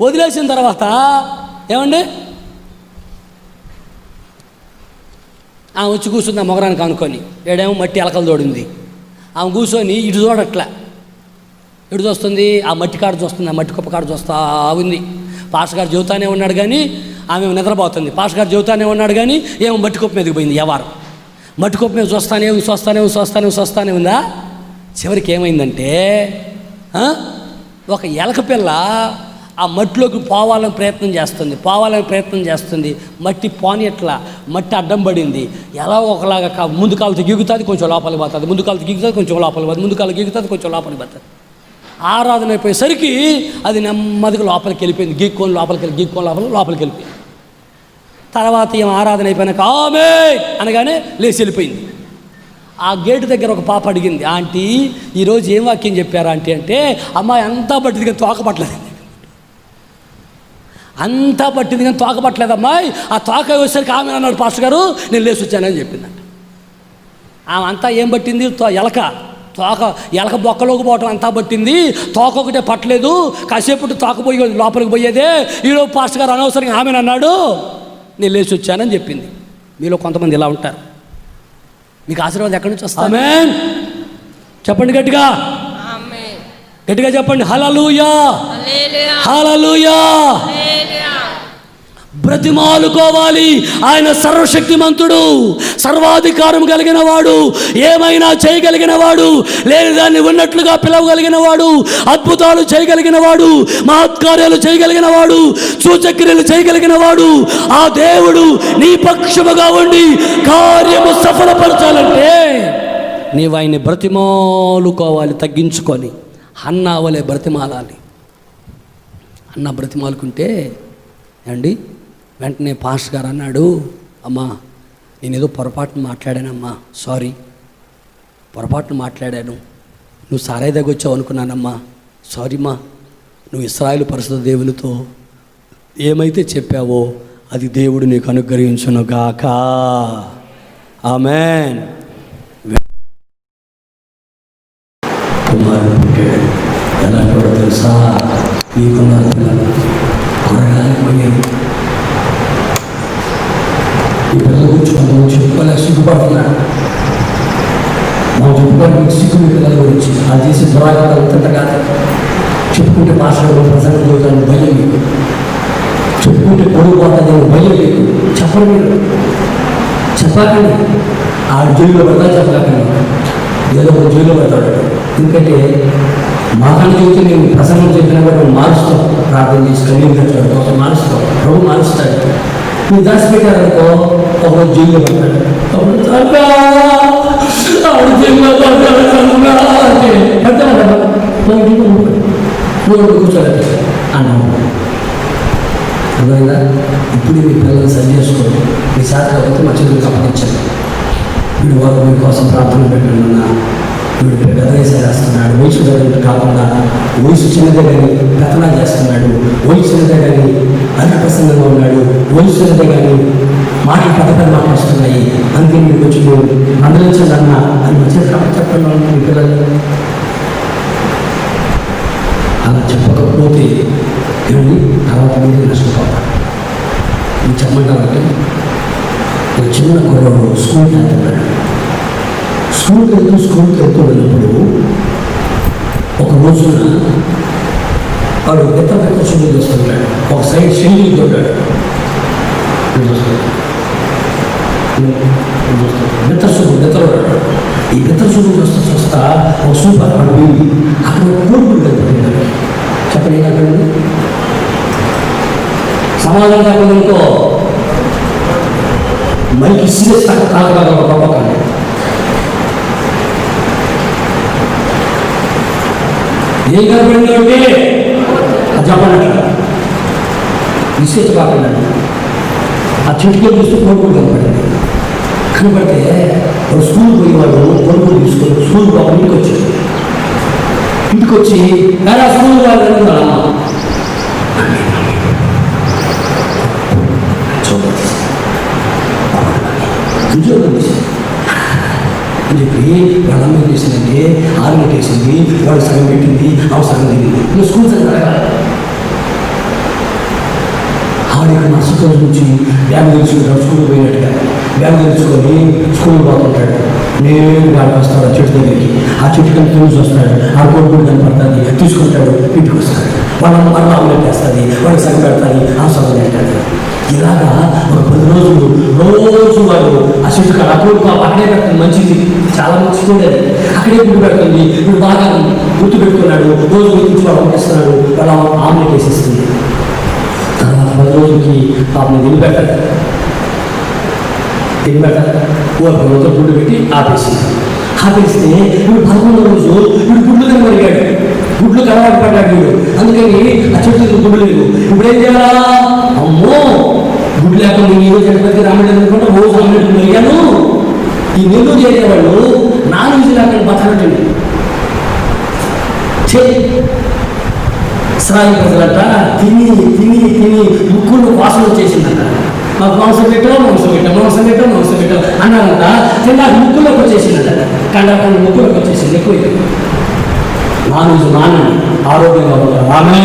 వదిలేసిన తర్వాత ఏమండి, ఆమె వచ్చి కూర్చుంది ఆ మొగరానికి అనుకొని. ఏడేమో మట్టి ఎలకల తోడింది. ఆమె కూర్చొని ఇటు చూడట్లా, ఎటు చూస్తుంది? ఆ మట్టి కాడ చూస్తుంది, ఆ మట్టి కుప్ప కాడ చూస్తా ఉంది. పాస్ గారు చెబుతానే ఉన్నాడు కానీ ఆమె నిద్రపోతుంది. పాస్ గారు చెబుతానే ఉన్నాడు కానీ ఏమో మట్టి కుప్ప మీదకి పోయింది. ఎవరు మట్టి కుప్ప మీద చూస్తానే ఉందా. చివరికి ఏమైందంటే ఒక ఎలక పిల్ల ఆ మట్టిలోకి పోవాలని ప్రయత్నం చేస్తుంది. మట్టి పోనీట్లా, మట్టి అడ్డం పడింది. ఎలా ఒకలాగా ముందు కాలుతో గీగుతుంది, కొంచెం లోపలికి పోతుంది, ముందు కాలుతో గీగుతుంది, కొంచెం లోపలికి పోతుంది, ముందు కాలు గీగుతుంది, కొంచెం లోపలికి పోతుంది. ఆరాధన అయిపోయేసరికి అది నెమ్మదిగా లోపలికి వెళ్ళిపోయింది. గీక్కొని లోపలికి వెళ్ళిపోయింది. తర్వాత ఏం ఆరాధన అయిపోయినాక ఆమేన్ అనగానే లేచి వెళ్ళిపోయింది. ఆ గేటు దగ్గర ఒక పాప అడిగింది, ఆంటీ ఈరోజు ఏం వాక్యం చెప్పారా ఆంటీ అంటే, అమ్మాయి అంతా పట్టింది కానీ తోకపట్టలేదు. అమ్మాయి ఆ తోక వచ్చేసరికి ఆమె అన్నాడు పాస్టర్ గారు నేను లేచి వచ్చానని చెప్పిందంట. ఆమె అంతా ఏం పట్టింది? ఎలక బొక్కలోకి పోవటం అంతా పట్టింది, తోక ఒకటే పట్టలేదు. కాసేపు తోక పోయి లోపలికి పోయేదే. ఈరోజు పాస్టర్ గారు అనవసరంగా ఆమెను అన్నాడు, నేను లేచి వచ్చానని చెప్పింది. మీలో కొంతమంది ఇలా ఉంటారు. మీకు ఆశీర్వాదం ఎక్కడి నుంచి వస్తుంది? ఆమేన్ చెప్పండి గట్టిగా చెప్పండి. హల్లెలూయా, హల్లెలూయా. బ్రతిమాలుకోవాలి. ఆయన సర్వశక్తిమంతుడు, సర్వాధికారం కలిగిన వాడు, ఏమైనా చేయగలిగిన వాడు, లేని దాన్ని ఉన్నట్లుగా పిలవగలిగిన వాడు, అద్భుతాలు చేయగలిగిన వాడు, మహత్కార్యాలు చేయగలిగిన వాడు, సూచక్రియలు చేయగలిగిన వాడు. ఆ దేవుడు నీ పక్షముగా ఉండి కార్యము సఫలపరచాలంటే నీవు ఆయన్ని బ్రతిమాలుకోవాలి. తగ్గించుకొని హన్నా వలె బ్రతిమాలాలి. అన్న బ్రతిమాలుకుంటే అండి వెంటనే పాస్ గారు అన్నాడు, అమ్మా నేనేదో పొరపాటును మాట్లాడానమ్మా, సారీ పొరపాటును మాట్లాడాను, నువ్వు సారాయి దగ్గర వచ్చావు అనుకున్నానమ్మా, సారీమ్మా, నువ్వు ఇశ్రాయేలు పరిశుద్ధ దేవునితో ఏమైతే చెప్పావో అది దేవుడు నీకు అనుగ్రహించునుగాక. ఆమేన్. ఎలా కూడా తెలుసా, నీకున్న కూరగాయలు పోయాయి. ఈ పిల్లల గురించి కొంతమంది చెప్పుకోలేక సిగ్గుపడుతున్నా. చెప్పకండి, ఆడు జైల్లో పడతా చెప్పకండి, ఏదో ఒక జైల్లో పడతాడు. ఎందుకంటే మాకన్నా చెబితే నేను ప్రసంగం చెప్పినా కూడా నువ్వు మారుస్తావు, ప్రార్థన చేసి కన్నీళ్ళు కట్టాడు ఒక మారుస్తావు, ప్రభు మారుస్తాడు. నువ్వు దాచిపెట్టారనుకో ఒకరోజు జైల్లో పడతాడు. కూర్చోలేదు అన్నాము. అర్థమైందా? ఇప్పుడు మీ పిల్లల్ని సరి చేసుకోండి. మీ శాత కాబట్టి మా చదువుకి అప్పగించండి. వీడు వారు మీకోసం ప్రార్థన పెట్టండి అన్న. వీడు పెద్ద వయసు చేస్తున్నాడు, వయసు దగ్గర కాకుండా వయసు చిన్నదే కానీ పెత్తనా చేస్తున్నాడు, వయసు చిన్నదే కానీ అధిక ప్రసంగంగా ఉన్నాడు, వయసు చిన్నదే కానీ మాటలు పెద్ద పెద్ద మాట్లాడుతున్నాయి, అందుకే మీరు వచ్చి మందలించండి అన్న అని వచ్చేసి చెప్పండి మీ పిల్లలు. అలా చెప్పకపోతే ఏమి తర్వాత మీరు నష్టపోతారు. మీరు చెప్పమంటారంటే ఒక చిన్న కుర్రాడు స్కూల్కి వెళ్తున్నాడు. స్కూల్కి వెళ్తూ వెళ్ళినప్పుడు ఒక రోజున వాడు పెద్ద పెద్ద చూడు చూస్తుంటాడు. ఒక సైడ్ షెల్లింగ్ చూడాడు, నిద్రడు. ఈ నిద్ర చూడు చూస్తా ఒక సూపర్ అక్కడ పోయి అక్కడ కోరుకుడు వెళ్ళిపోయింది. చెప్పండి ఏంటంటే సమాధానం కాకుండా ఇంకో మైకి సీరియస్ కాకుండా గొప్పకండి. ఏం కనపడింది అంటే అది చెప్పండి, విశేష కాకుండా ఆ చెట్టుకే చూస్తూ కొనుగోలు కనపడింది. కనపడితే వాడు స్కూల్ పోయేవాడు కొనుగోలు తీసుకొని స్కూల్ బాబు ఇంటికి వచ్చాడు. ఇంటికి వచ్చి ఎలా స్కూల్ వాళ్ళు ఉద్యోగం చేసింది అని చెప్పి వాళ్ళ అమ్మ చేసిందంటే ఆర్మీ వేసింది, వాడు సగం పెట్టింది, అవసరం తిరిగింది. నువ్వు స్కూల్ చదివా ఆడికి మరుసటి రోజు నుంచి బ్యాగ్ తెలుసుకుంటాడు. స్కూల్కి పోయినట్టుగా బ్యాగ్ తెలుసుకొని స్కూల్ పోతుంటాడు. నేను వాడికి వస్తాడు ఆ చెట్టు దగ్గరికి. ఆ చెట్టు కన్నా చూసి వస్తాడు, ఆ కొడుకుడు కనపడుతుంది, తీసుకుంటాడు, ఇంటికి వస్తాడు. వాళ్ళ మరణ ఆమ్లెట్ వేస్తుంది, వాడికి సగం పెడతాది, అవసరం పెట్టాడు. ఇలాగా ఒక 10 రోజులు రోజు వాడు ఆ చెట్టు కాడ అప్పుడు అక్కడే పెడుతుంది. మంచిది, చాలా మంచిది అది. అక్కడే గుర్తు పెడుతుంది. ఇప్పుడు బాగా గుర్తు పెట్టుకున్నాడు, రోజు గుర్తించి వాడు పంపిస్తున్నాడు. వాళ్ళ ఆమ్లెట్ వేసేస్తుంది. తర్వాత 10 రోజులకి పాపని తినిపెట్టాడు. రోజు గుడ్డు పెట్టి ఆపేసింది. ఆపేస్తే ఇప్పుడు 11వ రోజు వీడు గుడ్లు కనబడిగాడు, గుడ్లు కలవాటు పడ్డాడు వీడు. అందుకని ఆ చెట్టు గుడ్డు లేదు. ఇప్పుడు ఏం చేయాలా? అమ్మో గుడ్డు లేకుండా ఈ రోజు ఎక్కడికి రామలేదు అనుకుంటే రోజు ఆమ్లెట్ మరిగాను. ఈ నెల్లూరు చేసేవాళ్ళు నాన్ వెజ్ లేకుండా బతకటండి. ఇస్రాయేల్ ప్రజలంట తిని తిని తిని ముక్కులు వాసన వచ్చేసిందంట. మాకు మాంసం పెట్టాం అన్నారంట. తిన్నాక ముక్కులోకి వచ్చేసిందంట, కండకుండా ముక్కులోకి వచ్చేసింది. ఎక్కువ నాన్ వెజ్ మానండి, ఆరోగ్యంగా ఉంటారు. ఆమె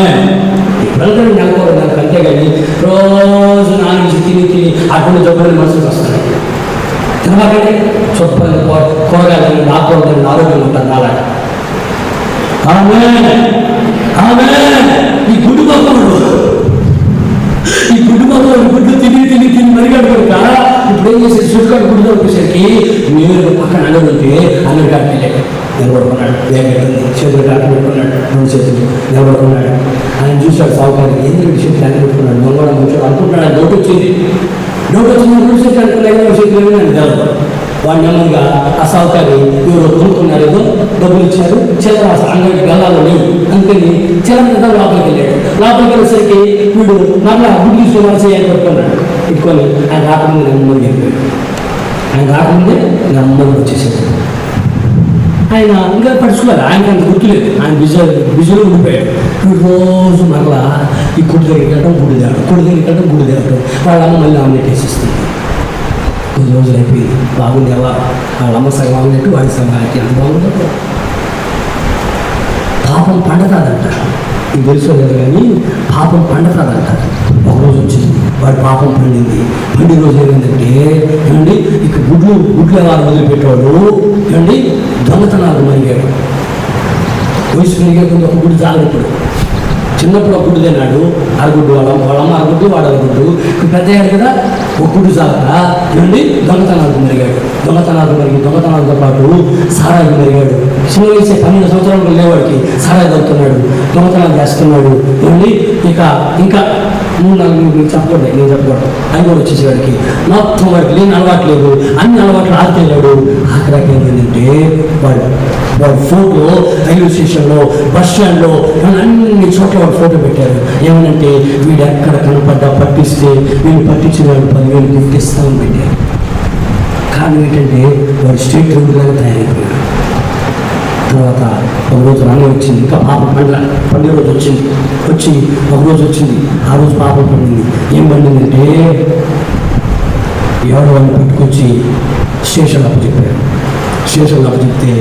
ఇప్పుడంతా నెలకోరు అంతే కానీ రోజు నాన్ వెజ్ తిని తిని అటువంటి జబ్బులు మనసుకు వస్తాయి. తినబాకండి, చొప్పని కూరగాయలు ఆకుకూరలు ఆరోగ్యంగా ఉంటారు. నాలాగా ఆమె ఈ గుడ్డు గుడ్లు తిని తిని తిని మరిగాడు కనుక ఇప్పుడు ఏం చేసేది? చుట్టుకాడు గుడ్డు వచ్చేసరికి మీరు పక్కన అడగలుంటే అన్నది కాడికి వెళ్ళాడు. నిలబడుకున్నాడు, వేగెట్టింది, చేతులు కాకి పెట్టుకున్నాడు, 2 చేతులు నిలబడుకున్నాడు. ఆయన చూశాడు సాగుకాడికి, ఏంటి చేతులు అన్ని పెట్టుకున్నాడు. దొంగ కూర్చోడు అనుకుంటున్నాడు. డౌట్ వచ్చింది 2 చేతులు అనుకున్నాయి, చేతులు అని తెలదు. వాడు నెమ్మదిగా ఆ సాగుకారి ఎవరు కొనుక్కున్నారు, ఏదో డబ్బులు ఇచ్చారు, చిల్లర అంగడికి గల్లాలో లేవు. అందుకని చిల్లర మీద లోపలికి వెళ్ళాడు. లోపలికి వెళ్ళేసరికి వీడు మళ్ళా గుడ్డు తీసుకుని చేయాలి పెట్టుకున్నాడు. పెట్టుకొని ఆయన రాకముందే నెమ్మది వెళ్ళిపోయాడు. ఆయన రాకముందే నెమ్మది వచ్చేసాడు. ఆయన ఇంకా పడుచుకోవాలి, ఆయనకి అంత గుర్తులేదు. ఆయన బిజీలో ఉండిపోయాడు. వీడు రోజు మరలా ఈ గుడ్డు దగ్గరికి వెళ్ళడం, గుడి తేవడం వాళ్ళ అమ్మ మళ్ళీ ఆమ్లెట్ వేసేస్తుంది. 10 రోజులు అయిపోయింది, బాగుండేవా? వాళ్ళ అమ్మ సగం ఆమ్లెట్, వాడి సగం ఆమ్లెట్. ఎంత బాగుందో. పాపం పండుతాదంట, ఇది తెలుసుకోలేదు కానీ పాపం పండుతాదంట. ఒకరోజు వచ్చింది, వాడి పాపం పండింది. పండిన రోజు ఏమైందంటే ఏమండి ఇక గుడ్లు ఎవరు వదిలిపెట్టేవాడు, ఏమండి దొంగతనాలు మరిగాడు. వయసు పెరిగే ముందు ఒక గుడ్డు చాలు. ఇప్పుడు చిన్నప్పుడు ఒక గుడ్డు తిన్నాడు, అరగుడ్డు వాళ్ళమ్మ అరగుడ్డు, వాడు అరగుడ్డు. ఇప్పుడు పెద్ద అయ్యాడు కదా, ఒక గుడ్డు చాలక ఏమండి దొంగతనాలకు మెరిగాడు. దొంగతనాలతో పాటు సారాయి మెరిగాడు. చిన్న వయసు 12 సంవత్సరాలు లేవాడికి సారాయి తాగుతున్నాడు, దొంగతనాలు చేస్తున్నాడు. ఏమండి ఇంకా 3-4 మీకు చెప్పకూడదు, నేను చెప్పకూడదు. ఆయన కూడా వచ్చేసేవాడికి మొత్తం వాడికి లేని అలవాట్లేదు, అన్ని అలవాట్లు ఆరికెళ్ళాడు. ఆఖరాకి ఏంటంటే వాడు ఫోటో రైల్వే స్టేషన్లో, బస్ స్టాండ్లో, అన్ని చోట్ల వాడు ఫోటో పెట్టారు. ఏమనంటే వీడు ఎక్కడ కనపడ్డా పట్టిస్తే వీళ్ళు పట్టించిన వాడు 10,000 గిఫ్ట్ ఇస్తామని పెట్టారు. కారణం ఏంటంటే వాడు స్టేట్ రౌండ్లాగా తయారైపోయాడు. తర్వాత ఒకరోజు రానే వచ్చింది, ఇంకా పాపం పండుగ రోజు వచ్చి ఒకరోజు వచ్చింది. ఆ రోజు పాపం పండింది. ఏం పండిందంటే ఎవరు వాళ్ళని పట్టుకొచ్చి స్టేషన్లో అప్పచెప్తే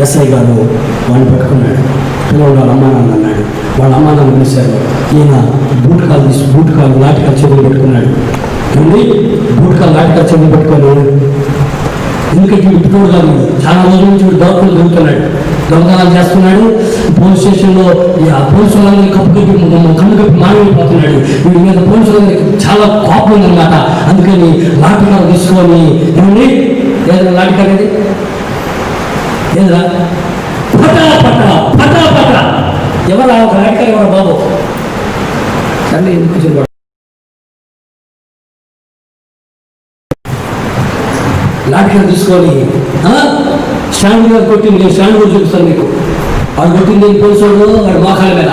ఎస్ఐ గారు వాడిని పట్టుకున్నాడు. పిల్లలు వాళ్ళ అమ్మా నాన్న అన్నాడు. వాళ్ళ అమ్మా నాన్న పిలిచారు. ఈయన బూట్ కాలు నాటికాలు చెవులు పెట్టుకున్నాడు. నాటికాలు చెవులు పెట్టుకొని, ఎందుకంటే ఇప్పుడు కాదు, చాలా రోజుల నుంచి దొంగలు దొరుకుతున్నాడు, దొంగతనాలు చేస్తున్నాడు. పోలీస్ స్టేషన్లో పోలీసు వాళ్ళని కన్ను కప్పి మారిపోతున్నాడు. వీడి మీద పోలీసు వాళ్ళకి చాలా కోపం ఉందన్నమాట. అందుకని లాఠీకాలు తీసుకొని, ఏమండి ఏదైనా లాఠీకాలు అనేది ఏదరా పటా ఎవరా ఒక లాఠీకాలు ఎవరా బాబు సరే ఎందుకు లాఠీకాలు తీసుకొని స్టాండ్ గారు కొట్టింది. నేను స్టాండ్ కూడా చూపిస్తాను మీకు. వాడు కొట్టింది పోలీసు వాడు, వాడు మోకాల మీద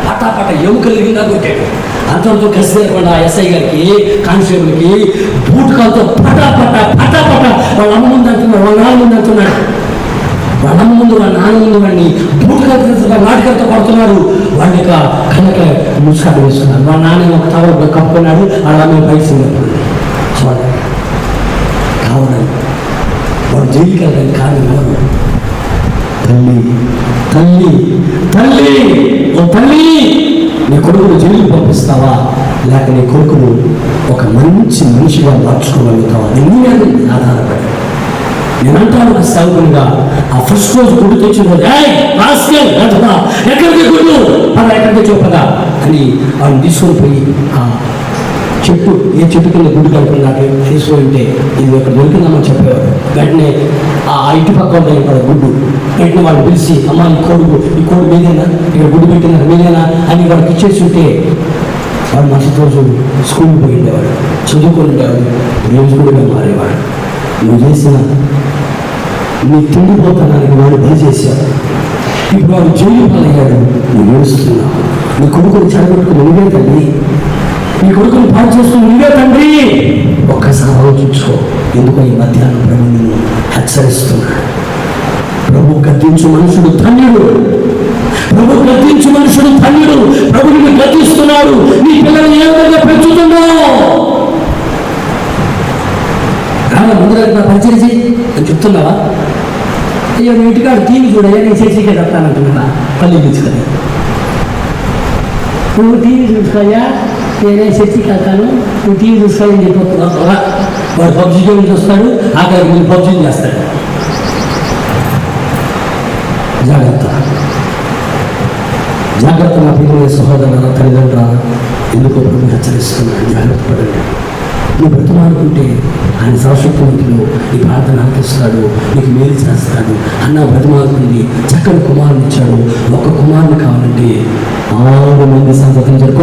పటాపట ఎముకలు దిగిందా కొట్టాడు. అంతటితో కసి లేకుండా ఎస్ఐ గారికి, కానిస్టేబుల్కి బూట్ కాలుతో పటాపట వాళ్ళ అమ్మ ముందు అంటున్నాడు, వాళ్ళ నాన్న ముందు అంటున్నాడు. వాళ్ళ అమ్మ ముందు, వాళ్ళ నాన్న ముందు వాడిని బూట్ కాలుతో నాటికలతో కొడుతున్నారు. వాళ్ళ యొక్క కళ్ళక ముసుకాలు వేసుకున్నారు. వాళ్ళ నాన్న ఒక టవర్ కప్పుకున్నాడు, వాళ్ళ అమ్మ బయట చూడాలి కావాలని వాడు జైలుకి వెళ్ళడానికి కారణం ఎవరు? తల్లి నీ కొడుకును జైలుకి పంపిస్తావా, లేక నీ కొడుకును ఒక మంచి మనిషిగా మార్చుకోగలుగుతావా? నీ మీద ఆధారపడి. నేనంటాను ఒక సేవకునిగా, ఆ ఫస్ట్ రోజు గుడ్డు తెచ్చిన ఎక్కడికి గుడ్డు ఎక్కడికి చూపదా అని వాడిని తీసుకొని పోయి ఏ చెట్టు కింద గుడ్డు కలుపుకుని నాకు తీసుకొని ఉంటే ఇది ఇక్కడ దొరికిందమ్మని చెప్పేవాడు. వెంటనే ఆ ఇంటి పక్క ఉంటాడు గుడ్డు. వెంటనే వాళ్ళు పిలిచి, అమ్మ ఈ కోడి మీదేనా, ఇక్కడ గుడ్డు పెట్టిన మీదేనా అని వాడికి ఇచ్చేసి ఉంటే వాడు మరుసటి రోజు స్కూల్కి పోయి ఉండేవాడు, చదువుకొని ఉండేవాడు, రోజుగా మారేవాడు. నువ్వు చేసిన నీ తిండిపోతానికి వాడు బలి చేశాడు. ఇప్పుడు వాడు జైలు పాలయ్యాడు, నువ్వు ఏడుస్తున్నావు. నీ కొడుకుని చెడగొట్టుకుని నువ్వే తల్లి, నీ కొడుకుని పాలు చేసుకుని నువ్వే తండ్రి. ఒక్కసారి ఆలోచించుకో. ఎందుకో ఈ మధ్యాహ్నం ప్రభు నిన్ను హెచ్చరిస్తున్నాడు. ప్రభు గద్దించు మనుషుడు ధన్యుడు, ప్రభు నిన్ను గద్దిస్తున్నాడు. నీ పిల్లల్ని ఏ విధంగా పెంచుతున్నావు? ముందుగా నా పరిచయం చేయి అని చెప్తున్నావా? అయ్యో నీ ఇంటికాడు టీవీ చూడయ్యా, నేను చేసికే చెప్తానంటున్నా. పల్లి పిలుచుకొని నువ్వు టీవీ చూసుకోయా, నేనే చర్చికి వెళ్తాను, నువ్వు టీవీ చూసుకోవాలని చెప్పిపోతున్నావు. వాడు పబ్జీ గేమ్ చూస్తాడు, ఆఖరికి మీరు పబ్జీ చేస్తాడు. జాగ్రత్త నా ప్రియమైన సహోదరుల తల్లిదండ్రుల, ఎందుకో ప్రభు హెచ్చరిస్తున్నాడు. జాగ్రత్త పడండి. నువ్వు బ్రతిమాడుకుంటే ఆయన సర్వశక్తివంతుడు, నీ ప్రార్థన ఆలకిస్తాడు, నీకు మేలు చేస్తాడు. అన్న బ్రతిమాడుకుంది, చక్కని కుమారుని ఇచ్చాడు. ఒక కుమారుని కావాలంటే 6 మంది సంతతించాడు.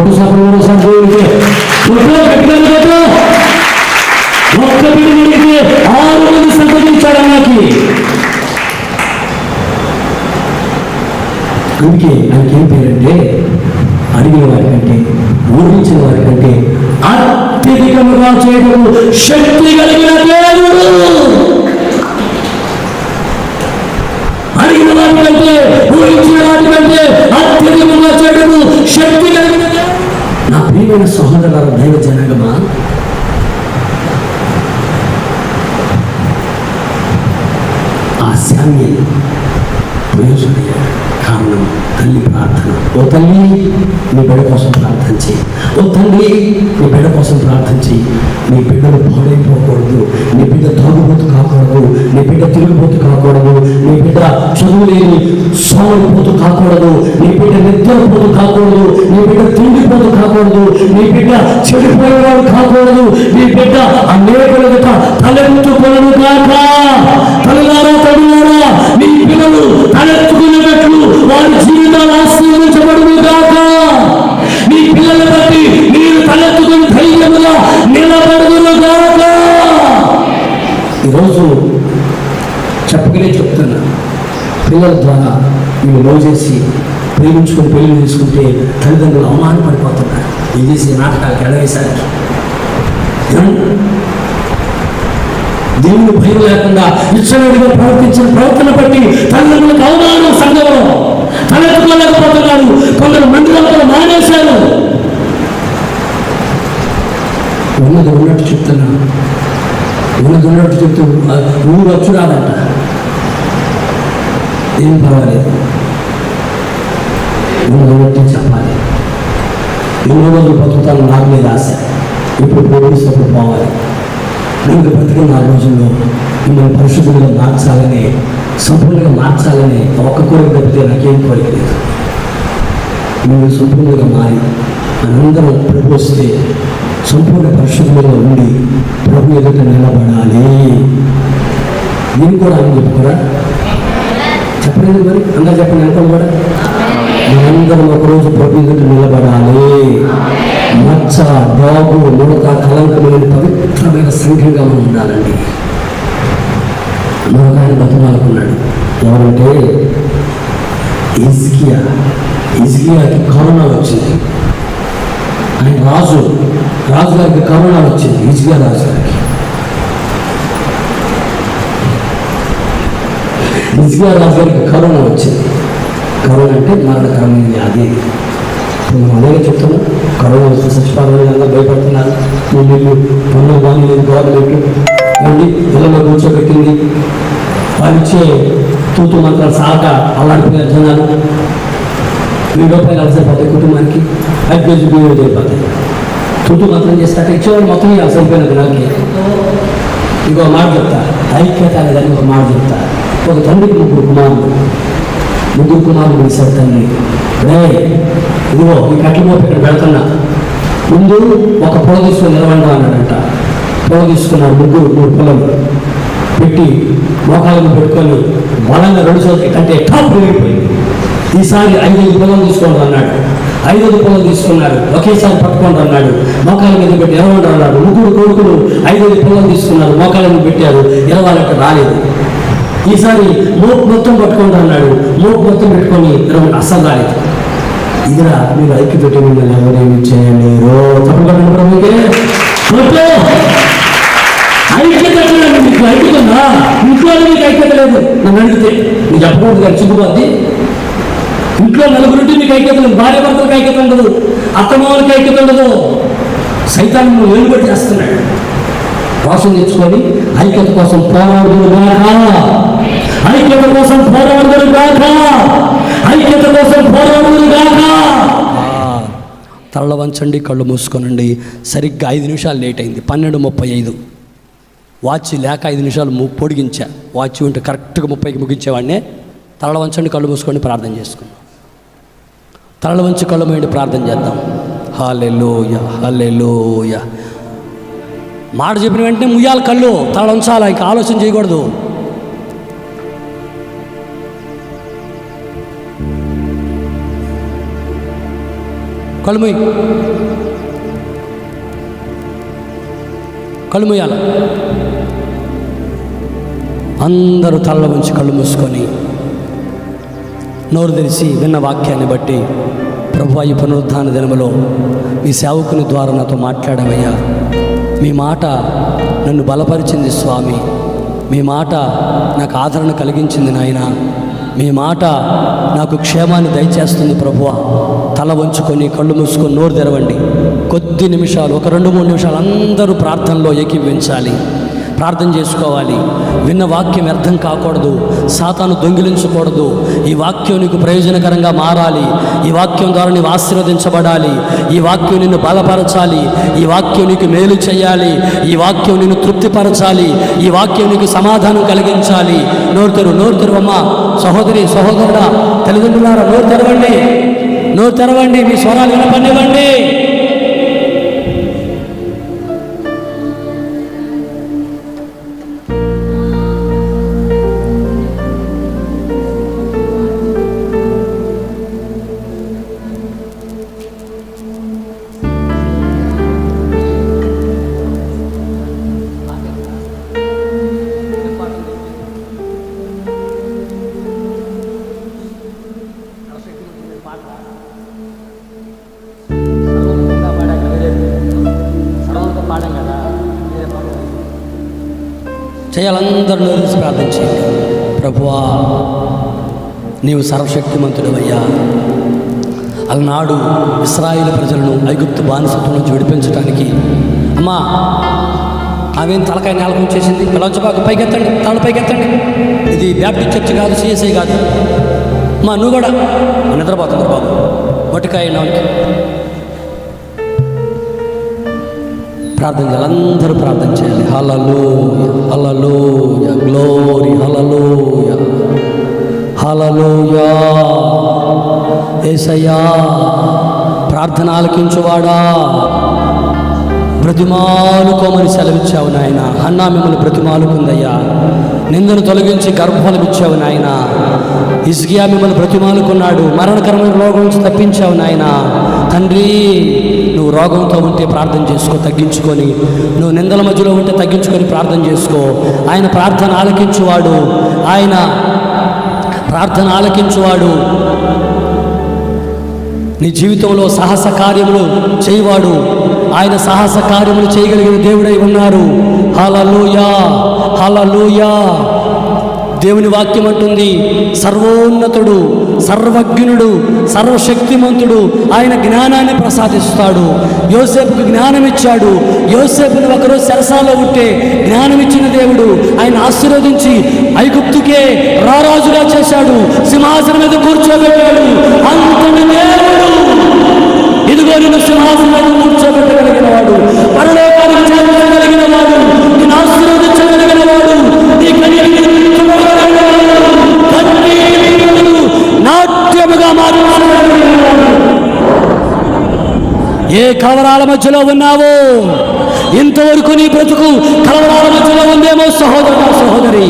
ఒక్క బిడ్డకి 6 మంది సంతతించాడు అన్నకి. అందుకే ఆయనకి ఏం పేరంటే, అడిగిన వారికంటే, ఊహించిన వారికంటే అత్యధికముగా చేయడం శక్తి కలిగిన దేవుడు. అడిగిన వారికంటే, ఊహించిన వారికంటే అత్యధికముగా చేయడం శక్తి కలిగిన దేవుడు. నా ప్రియమైన సహోదరుల దైవ జనగమా, ఆ శామ్యూయేలు ప్రయోజనయ్యాడు. కారణం తల్లి ప్రార్థన. ఓ తల్లి నీ బిడ్డ కోసం ప్రార్థన చేయి, ఓ తండ్రి నీ బిడ్డ కోసం ప్రార్థన చేయి. నీ బిడ్డలు పాడైపోకూడదు, నీ బిడ్డ తాగుబోతు కాకూడదు, నీ బిడ్డ తిరుగుబోతు కాకూడదు, నీ బిడ్డ చదువు లేని సోమరిపోతు కాకూడదు, నీ బిడ్డ నిద్రపోతు కాకూడదు, నీ బిడ్డ తిండిపోతు కాకూడదు, నీ బిడ్డ చెడిపోయేవాడు కాకూడదు, నీ బిడ్డ అనేకుల తలెత్తుకొనను కాక. తల్లులారా తల్లులారా, నీ పిల్లలు తలెత్తుకునేటట్లు వారి జీవితాలు ఆశీర్వదించబడును కాక. నీ పిల్లల బట్టి మీరు తలెత్తుకుని ధైర్యముగా నిలబడును కాక. ఈరోజు చెప్పకనే చెప్తున్నా, పిల్లల ద్వారా వీళ్ళు లవ్ చేసి ప్రేమించుకొని పెళ్లి చేసుకుంటే తల్లిదండ్రులు అవమానపడిపోతున్నారు. ఏం చేసి నాటకాలకు ఎడవేశారు. దేవుని భయం లేకుండా ఇచ్చడిగా ప్రవర్తించిన ప్రవర్తన బట్టి తల్లిదండ్రులకు అవమానం. సంఘంలో తలెత్తుకోలేకపోతున్నారు. కొందరు మందిరాలను మానేశారు. ఉన్నది ఉన్నట్టు చెప్తున్నా, ఉన్నది ఉన్నట్టు చెప్తూ ఊరు వచ్చు రాదంట. ఏం పర్వాలేదు, ఉన్నది ఉన్నట్టు చెప్పాలి. ఎన్నో రోజులు బతుకుతాను నాకు మీద ఆశ. ఇప్పుడు ప్రేమిస్తూ పోవాలి. నేను బ్రతికిన 4 రోజుల్లో మిమ్మల్ని పరిశుద్ధులుగా మార్చాలని, సంపూర్ణంగా మార్చాలని ఒక్క కోరిక తప్పితే నాకేం కోరిక లేదు. మీరు సంపూర్ణంగా మారి మనందరం ప్రభు వస్తే సంపూర్ణ పరిశుద్ధులుగా ఉండి ప్రభు ఎదుట నిలబడాలి. దీన్ని కూడా అని చెప్పుకోరా? చెప్పలేదు మరి అందరూ చెప్పండి. అనుకోండి కూడా మనందరం ఒకరోజు ప్రభు ఎదుట నిలబడాలి. మచ్చ, బాగు, ముడత, కలంకమైన పవిత్రమైన సంఘంగా మనం ఉండాలండి. మరొక ఆయన బతుమాలకున్నాడు. ఎవరంటే హిజ్కియాకి కరోనా వచ్చింది. ఆయన రాజు గారికి కరోనా వచ్చింది. హిజ్కియా రాజు గారికి కరోనా వచ్చింది. కరోనా అంటే మరణకరమైన వ్యాధి. మనం అలాగే చెప్తున్నాం, కరోనా వస్తే చచ్చిపోవాలని భయపడుతున్నారు. వీళ్ళు పనులు బాగా లేదు, గవర్నమెంట్ మళ్ళీ ఇళ్ళలో కూర్చోబెట్టింది. వారిచ్చే తూతు మంత్రాలు సాక అలాంటి జనాలు ₹1,000 అలసైపోతాయి. కుటుంబానికి 5 కేజీ బియ్యం అయిపోతాయి. తూతు మంత్రం చేస్తాక ఇచ్చేవాళ్ళు మొత్తం అలసైపోయిన జనాలకి. ఇంకో మాట చెప్తా, ఐక్యత అనేదాన్ని ఒక మాట చెప్తా. ఒక తండ్రికి 3 కుమారులు వేశారు. తండ్రి ఇదిగో ఈ కట్ల మోపు ఇక్కడ పెడుతున్నా, ముందు ఒక పొల తీసుకొని నిలవండి అన్నాడంట. పొల తీసుకున్నాడు. 3 పొలం పెట్టి మోకాలను పెట్టుకొని బలంగా 2 చోట్ల కంటే టాప్ అయిపోయింది. ఈసారి 5 పొలం తీసుకోండి అన్నాడు. 5 పొలం తీసుకున్నాడు. ఒకేసారి పట్టుకోండి అన్నాడు. మోకాల మీద పెట్టి ఎరవండి అన్నాడు. 3 కొడుకులు 5 పొలం తీసుకున్నారు. మోకాలను పెట్టారు. ఎరవాలంటే రాలేదు. ఈసారి మోపు మొత్తం పట్టుకోండి అన్నాడు. మోపు మొత్తం పెట్టుకొని ఎరవండి, అస్సలు రాలేదు. ఇదిరా మీరు ఐక్య పెట్టి మిమ్మల్ని ఎవరేమి చేయలేరు. తప్పకుండా ఐక్యత మీకు ఐక్యతుందా? ఇంట్లో మీకు ఐక్యత లేదు. నన్ను అడిగితే నువ్వు చెప్పకూడదు కానీ చిక్కుపోద్ది. ఇంట్లో 4 మీకు ఐక్యత లేదు. భార్య భర్తలకు ఐక్యత ఉండదు, అత్తమామలకి ఐక్యత ఉండదు. సైతాన్ని నువ్వు వెలుబడి చేస్తున్నాడు. వాసం తెచ్చుకొని ఐక్యత కోసం పోరాడుదురు గాక, ఐక్యత కోసం పోరాడుదురు గాక, ఐక్యత కోసం పోరాడుదురు గాక. తల వంచండి, కళ్ళు మూసుకోనండి. సరిగ్గా 5 నిమిషాలు లేట్ అయింది. 12:35. వాచ్ లేక 5 నిమిషాలు పొడిగించా. వాచ్ ఉంటే కరెక్ట్గా 30కి ముగించేవాడినే. తల వంచండి, కళ్ళు మూసుకొని ప్రార్థన చేసుకున్నాం. తల వంచి కళ్ళు మూయండి, ప్రార్థన చేద్దాం. హల్లెలూయా, హల్లెలూయా. మాట చెప్పిన వెంటనే ముయ్యాలి కళ్ళు, తల వంచాలా, ఇంకా ఆలోచన చేయకూడదు. కళ్ళు మూయి, కళ్ళు మూయాల. అందరూ తల్ల ఉంచి కళ్ళు మూసుకొని నోరు తెరిచి విన్న వాక్యాన్ని బట్టి, ప్రభువా ఈ పునరుద్ధాన దినములో మీ సేవకుని ద్వారా నాతో మాట్లాడమయ్యా. మీ మాట నన్ను బలపరిచింది స్వామి. మీ మాట నాకు ఆదరణ కలిగించింది నాయన. మీ మాట నాకు క్షేమాన్ని దయచేస్తుంది ప్రభువా. తల వంచుకొని కళ్ళు మూసుకొని నోరు తెరవండి. కొద్ది నిమిషాలు, ఒక 2-3 నిమిషాలు అందరూ ప్రార్థనలో ఏకీభవించాలి. ప్రార్థన చేసుకోవాలి. విన్న వాక్యం వ్యర్థం కాకూడదు, సాతాను దొంగిలించకూడదు. ఈ వాక్యం నీకు ప్రయోజనకరంగా మారాలి. ఈ వాక్యం ద్వారా నీవు ఆశీర్వదించబడాలి. ఈ వాక్యం నిన్ను బలపరచాలి. ఈ వాక్యం నీకు మేలు చేయాలి. ఈ వాక్యం నిన్ను తృప్తిపరచాలి. ఈ వాక్యం నీకు సమాధానం కలిగించాలి. నోరు తెరువమ్మా, సహోదరి సహోదరుడా, తల్లిదండ్రులారా, నోరు తెరవండి, మీ స్వరాలు వినపనివ్వండి. చేయాలందరూ నోరు ప్రార్థన చేయండి. ప్రభువా, నీవు సర్వశక్తిమంతుడవయ్యా. అలనాడు ఇశ్రాయేలు ప్రజలను ఐగుప్తు బానిసత్వం నుంచి విడిపించడానికి అమ్మా ఆమెం తలకాయ నేలకం చేసింది. పిలవచ్చబాకు పైకెత్తండి, తల పైకెత్తండి. ఇది బ్యాప్టిస్ట్ చర్చ్ కాదు, సిఎస్ఐ కాదు. అమ్మా నువ్వు కూడా నిద్రపోతుంది బాబు, మొట్టికాయ నాకి. ప్రార్థన చేయాలి, అందరూ ప్రార్థన చేయాలి. హల్లెలూయా, హల్లెలూయా, గ్లోరీ, హల్లెలూయా, హల్లెలూయా. యేసయ్యా, ప్రార్థన ఆలకించువాడా, బ్రతిమాలుకోమని సెలవిచ్చావు నాయన. అన్నా మిమ్మల్ని బ్రతిమాలుకుందయ్యా. నిందను తొలగించి గర్భఫలం ఇచ్చావు నాయన. హిజ్కియా మిమ్మల్ని బ్రతిమాలుకున్నాడు, మరణకరమైన రోగం నుంచి తప్పించావు నాయన. తండ్రి, నువ్వు రోగంతో ఉంటే ప్రార్థన చేసుకో, తగ్గించుకొని. నువ్వు నిందల మధ్యలో ఉంటే తగ్గించుకొని ప్రార్థన చేసుకో. ఆయన ప్రార్థన ఆలకించువాడు, ఆయన ప్రార్థన ఆలకించువాడు. నీ జీవితంలో సాహస కార్యములు చేయవాడు. ఆయన సాహస కార్యములు చేయగలిగిన దేవుడై ఉన్నారు. హల్లెలూయా, హల్లెలూయా. దేవుని వాక్యం అంటుంది, సర్వోన్నతుడు, సర్వజ్ఞుడు, సర్వశక్తిమంతుడు, ఆయన జ్ఞానాన్ని ప్రసాదిస్తాడు. యోసేపుకు జ్ఞానం ఇచ్చాడు. యోసేపుని ఒకరోజు చెరసాలలో ఉంటే జ్ఞానం ఇచ్చిన దేవుడు ఆయన ఆశీర్వదించి ఐగుప్తుకే రారాజుగా చేశాడు, సింహాసనం మీద కూర్చోబెట్టాడు. అంతటి దేవుడు ఇదిగో నిన్ను సింహాసనం మీద కూర్చోబెట్టగలిగిన వాడు, పరలోకానికి చేర్చగలిగిన వాడు, నిన్ను ఆశీర్వదించగలిగిన వాడు, నాట్యముగా మార్చగలిగిన వాడు. ఏ కలవరాల మధ్యలో ఉన్నావో, ఇంతవరకు నీ బ్రతుకు కలవరాల మధ్యలో ఉందేమో సహోదరుడా, సహోదరి.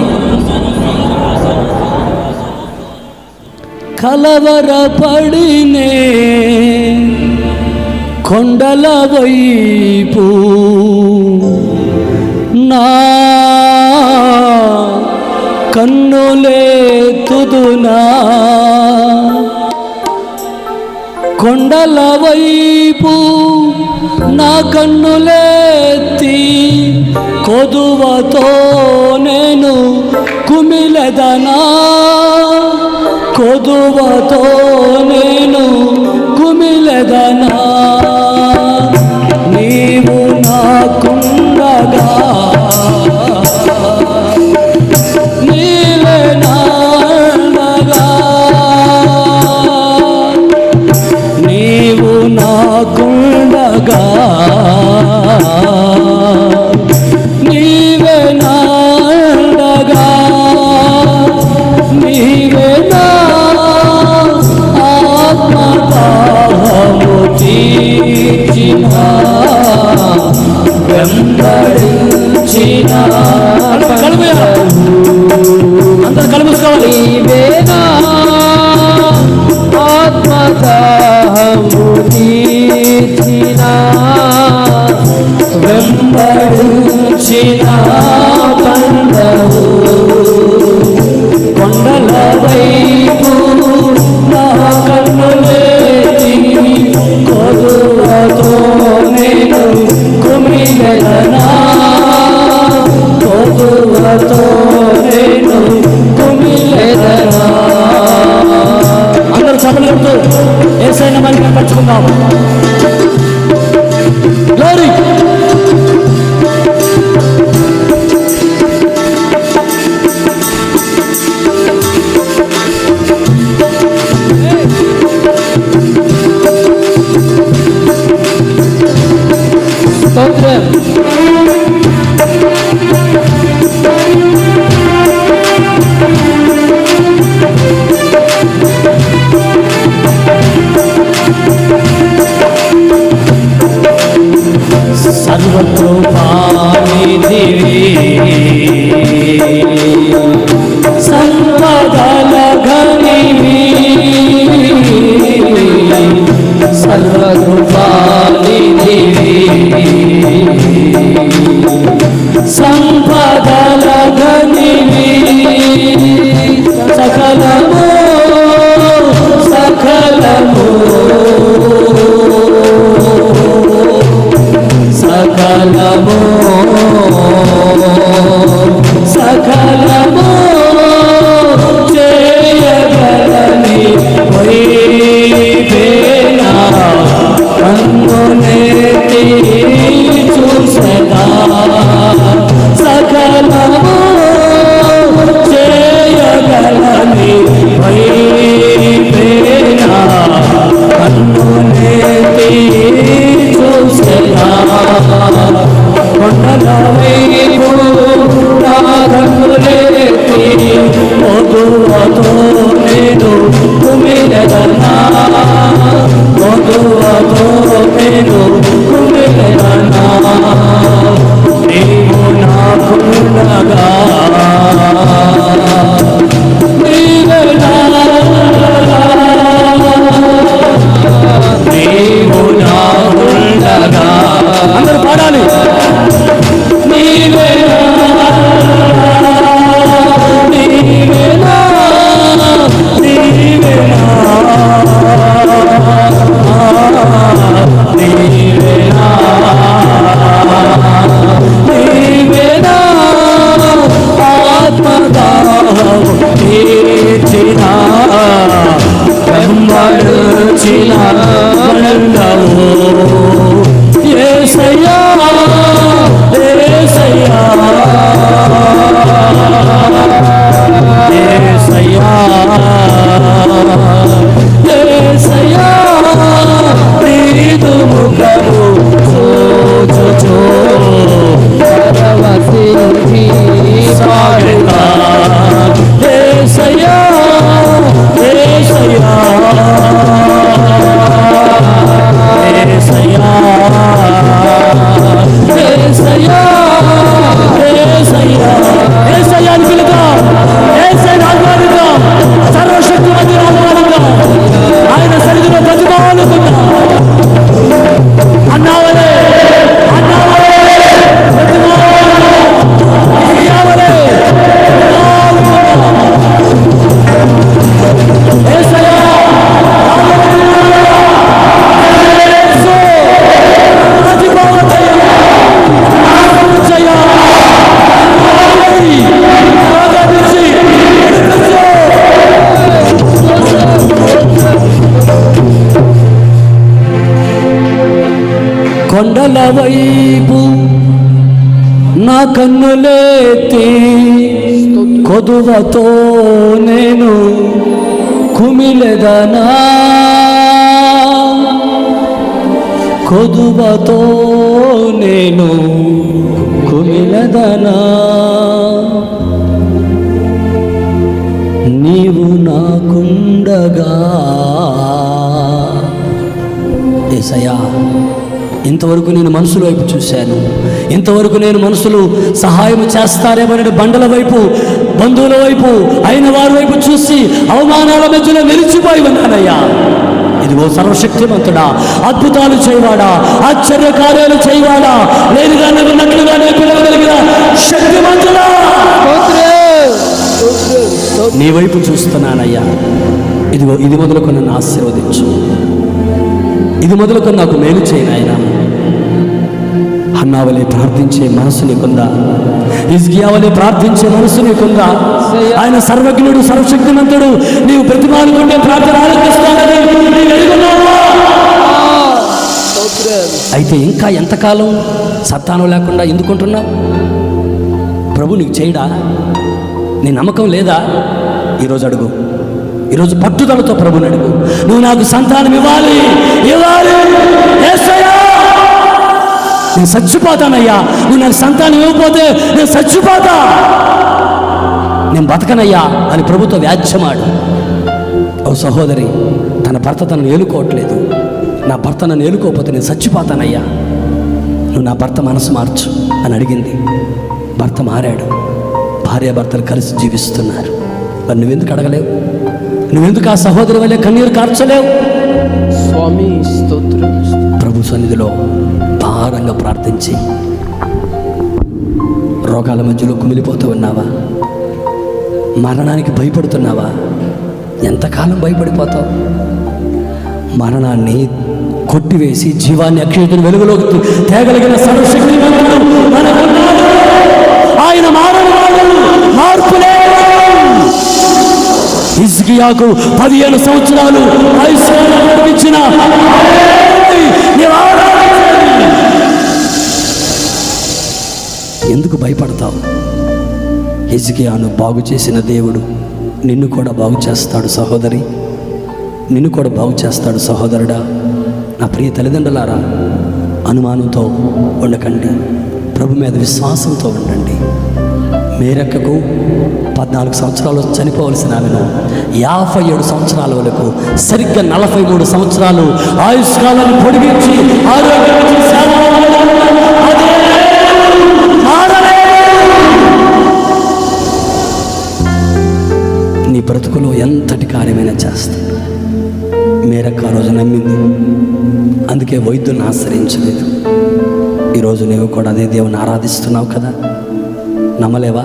కలవరపడినే కొండల వైపు నా కన్నులేతుదునా, కొండల వైపు నా కన్నులేతి కొదువతో నేను కుమిలెదనా, కొదువతో నేను కుమిలెదనా. నీవు నాకుండగా నీవే నాండగా, నీవు నాకుండగా నీవే నాండగా, నీవే నా ఆత్మదాహము తీర్చిన వెంబడించిన అందరూ కలుపుకోవాలి. నీవేనా ఆత్మదాహము తీర్చిన వెంబడించిన బంధము, కొండల వైపు నా కన్నులేతి కొదువతో నేను కుమిలెదనా, కొదువతో నేను కుమిలెదనా. అందరూ సభలతో యేసయ్యను మహిమ పరచుకుందాం. గ్లోరీ. స్తోత్రం. సర్వకృపానిధివి సంపదల ఘనివి సర్వకృపానిధివి సంపదల ఘనివి సకలము సకలము సకలము సకలము చేయగలని వైవేనా కన్నునెత్తి చూసెదా సకలము చేయగలని వైవేనా కన్నునెత్తి చూసెదా కొండల వైపు నా కన్నులెత్తి మధువతో నేను కుమిలెదనా మధువతో నేను కుమిలెదనా నీవు నాకుండగా నీవు నాకుండగా అందరూ పాడాలి. నీవేనా నీవేనా నీవేనా నీవేనా నీవేనా ఆత్మదాహం తీర్చిన బ్రహ్మరుచిన బంధము యేసయ్యా యేసయ్యా యేసయ్యా యేసయ్యా నీదు ముఖము చూచుచు పరవశించి సాగెదా యేసయ్యా యేసయ్యా యేసయ్యా యేసయ్యా యేసయ్యా యేసయ్యా అని పిలుద్దాం. యేసయ్యను ఆహ్వానిద్దాం. సర్వశక్తిమంతుని ఆహ్వానిద్దాం. ఆయన సన్నిధిలో ప్రతిమానుకుందాం. అన్నావలే అన్నావలే ప్రతిమానుకుందాం. యేసయ్యా కొండల వైపు నా కన్నులెత్తి కొదువతో నేను కుమిలెదనా కొదువతో నేను కుమిలెదనా నీవు నాకుండగా. యేసయ్యా ఇంతవరకు నేను మనుషుల వైపు చూశాను, ఇంతవరకు నేను మనుషులు సహాయం చేస్తారేమో బండల వైపు బంధువుల వైపు అయిన వారి వైపు చూసి అవమానాల మధ్యలో నిలిచిపోయి ఉన్నానయ్యా. ఇదిగో సర్వశక్తిమంతుడా, అద్భుతాలు చేయవాడా, ఆశ్చర్య కార్యాలు చేయవాడా, నేనుగా ఉన్నట్లుగా నేను పిలవగలిగిన శక్తిమంతుడా, నీ వైపు చూస్తున్నానయ్యా. ఇదిగో ఇది మొదలుకొని నన్ను ఆశీర్వదించు, ఇది మొదలుకొని నాకు మేలు చేయను. ఆయన హన్నావలే ప్రార్థించే మనసు నీకుందా? హిజ్కియావలే ప్రార్థించే మనసు నీకుందా? ఆయన సర్వజ్ఞుడు, సర్వశక్తిమంతుడు. నీవు ప్రతిమానుకుంటే ప్రార్థన ఆలోచిస్తానని నీవు ఎరుగున్నావా? అయితే ఇంకా ఎంతకాలం సత్తానం లేకుండా ఎందుకుంటున్నావు? ప్రభు నీకు చేయడా? నీ నమ్మకం లేదా? ఈరోజు అడుగు, ఈరోజు పట్టుదలతో ప్రభుని అడుగు. నువ్వు నాకు సంతానం ఇవ్వాలి, ఇవ్వాలి యేసయ్యా. నేను చచ్చిపోతానయ్యా, నువ్వు నాకు సంతానం ఇవ్వకపోతే నేను చచ్చిపోతా, నేను బతకనయ్యా అని ప్రభుతో వ్యాజ్యమాడు. ఓ సహోదరి, తన భర్త తనను ఏలుకోవట్లేదు, నా భర్త నన్ను ఏలుకోకపోతే నేను చచ్చిపోతానయ్యా, నువ్వు నా భర్త మనసు మార్చు అని అడిగింది. భర్త మారాడు, భార్యాభర్తలు కలిసి జీవిస్తున్నారు. మరి నువ్వెందుకు అడగలేవు? నువ్వెందుకు ఆ సహోదరి వల్లే కన్నీరు కార్చలేవు? స్వామి స్తోత్రం. ప్రభు సన్నిధిలో భారంగా ప్రార్థించి, రోగాల మధ్యలో కుమిలిపోతూ ఉన్నావా? మరణానికి భయపడుతున్నావా? ఎంతకాలం భయపడిపోతావు? మరణాన్ని కొట్టివేసి జీవాన్ని అక్షయుతుని వెలుగులోకి తేగలిగిన సర్వశక్తిమంతుడు మనకున్నాడు. ఆయన మారనివాడు, మార్పులే. హిజ్కియాకు 15 సంవత్సరాలు ఇచ్చిన ఎందుకు భయపడతావు? హిజ్కియాను బాగు చేసిన దేవుడు నిన్ను కూడా బాగు చేస్తాడు సహోదరి, నిన్ను కూడా బాగు చేస్తాడు సహోదరుడా. నా ప్రియ తల్లిదండ్రులారా, అనుమానంతో ఉండకండి, ప్రభు మీద విశ్వాసంతో ఉండండి. మేరక్కకు 14 సంవత్సరాలు చనిపోవలసిన ఆమెను 57 సంవత్సరాల వరకు సరిగ్గా 43 సంవత్సరాలు ఆయుష్కాలను పొడిగించి ఆరోగ్యం నీ బ్రతుకులో ఎంతటి కార్యమైనా చేస్తాడు. మేరక్క ఆ రోజు నమ్మింది, అందుకే వైద్యులను ఆశ్రయించలేదు. ఈరోజు నీవు కూడా అదే దేవుని ఆరాధిస్తున్నావు కదా, నమ్మలేవా?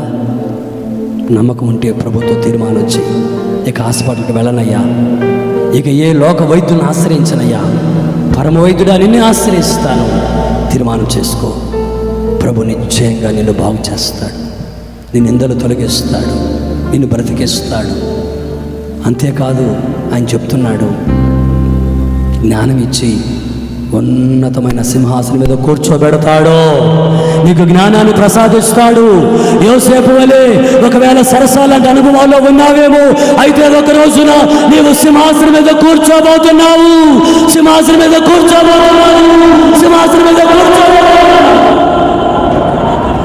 నమ్మకం ఉంటే ప్రభుత్వ తీర్మానం వచ్చి, ఇక హాస్పిటల్కి వెళ్ళనయ్యా, ఇక ఏ లోక వైద్యుని ఆశ్రయించనయ్యా, పరమ వైద్యుడా నిన్ను ఆశ్రయిస్తాను తీర్మానం చేసుకో. ప్రభు నిశ్చయంగా నిన్ను బాగు చేస్తాడు, నిన్ను నిందలు తొలగిస్తాడు, నిన్ను బ్రతికిస్తాడు. అంతేకాదు, ఆయన చెప్తున్నాడు, జ్ఞానం ఇచ్చి ఉన్నతమైన సింహాసనం మీద కూర్చోబెడతాడు, నీకు జ్ఞానాన్ని ప్రసాదిస్తాడు. యోసేపు వలె ఒకవేళ సరసాలంటే అనుభవాల్లో ఉన్నావేమో, అయితే ఒక రోజున నీవు సింహాసనం మీద కూర్చోబోతున్నావు, సింహాసనం మీద కూర్చోబోతున్నావు, సింహాసనం మీద కూర్చోబోతున్నావు.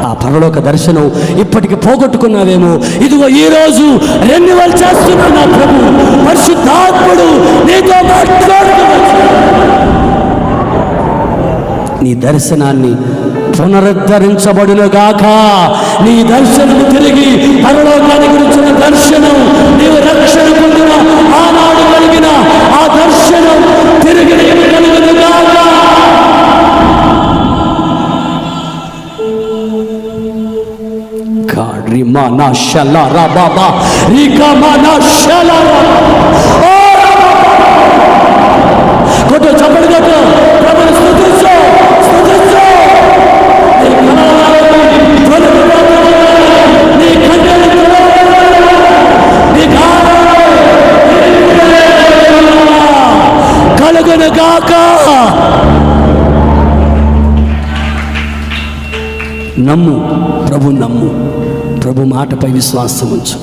ఆ పరలోక దర్శనం ఇప్పటికి పోగొట్టుకున్నావేమో, ఇదిగో ఈ రోజు రెన్యువల్ చేస్తున్నాడు నా ప్రభు, పరిశుద్ధాత్ముడు నీతో మాట్లాడుతున్నాడు. నీ దర్శనాన్ని పునరుద్ధరించబడునుగాక. నీ దర్శనం తిరిగి పరలోకాన్ని గురించిన దర్శనం, నీవు రక్షణ పొందిన ఆనాడు కలిగిన ఆ దర్శనం తిరిగి నీకు కలుగునుగాక. కొట్టు, చప్పటి కొట్టు, ప్రభుని స్తుతించు, స్తుతించు. కలుగునుగాక. నమ్ము, ప్రభు నమ్ము, ప్రభు మాటపై విశ్వాసం ఉంచు.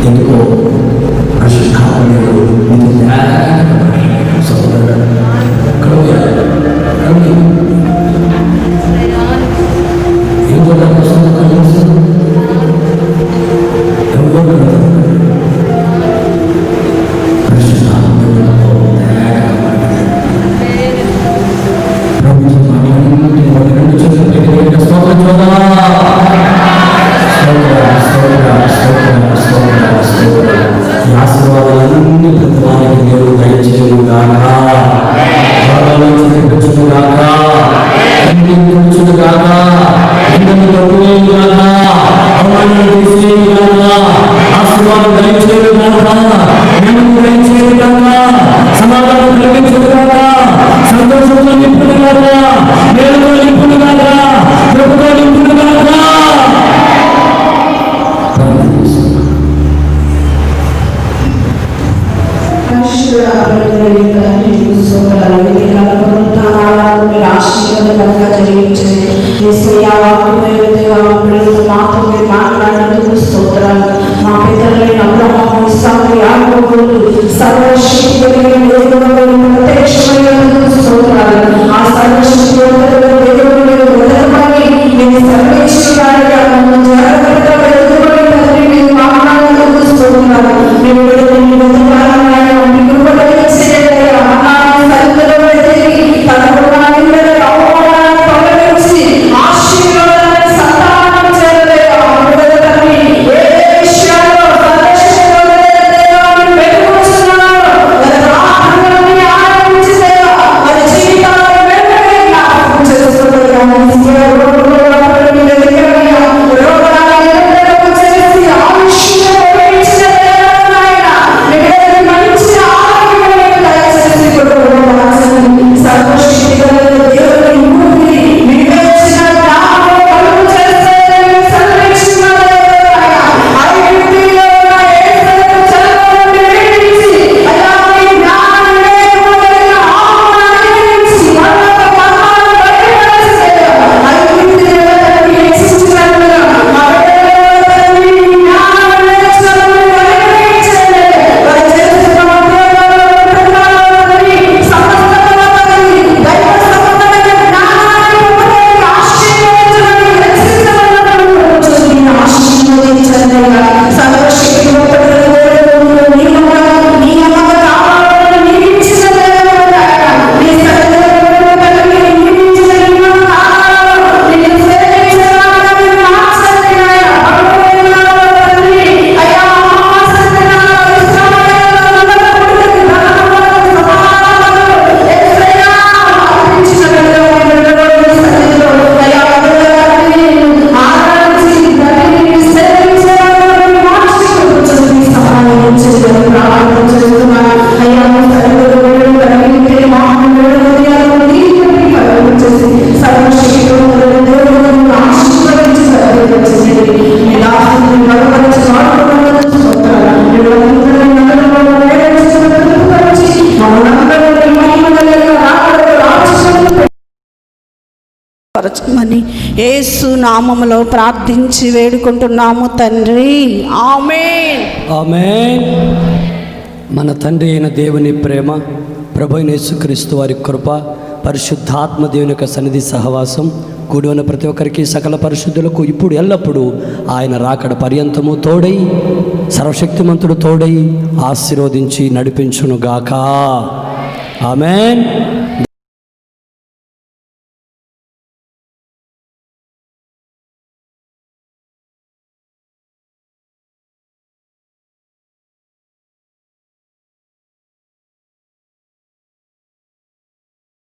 ఎందుకో ఆశీర్వాదాలన్నీ ప్రతివానికి దేవుడు దయచేయుగాక. ఆశీర్వాదం దయచేయుగాక, సమాధానం కలిగించుగాక, సంతోషంతో నింపునుగాక, మేలుతో నింపునుగాక, ప్రభుతో నింపునుగాక. ఆశీర్వాదకరంగా జరిగి పరచమని యేసు నామములో ప్రార్థించి వేడుకుంటున్నాము తండ్రి, ఆమేన్. ఆమేన్. మన తండ్రి అయిన దేవుని ప్రేమ, ప్రభు అయిన యేసుక్రీస్తు వారి కృప, పరిశుద్ధాత్మ దేవుని యొక్క సన్నిధి సహవాసం కూడి ఉన్న ప్రతి ఒక్కరికి సకల పరిశుద్ధులకు ఇప్పుడు ఎల్లప్పుడూ ఆయన రాకడ పర్యంతము తోడై, సర్వశక్తిమంతుడు తోడై ఆశీర్వదించి నడిపించునుగాక. ఆమేన్.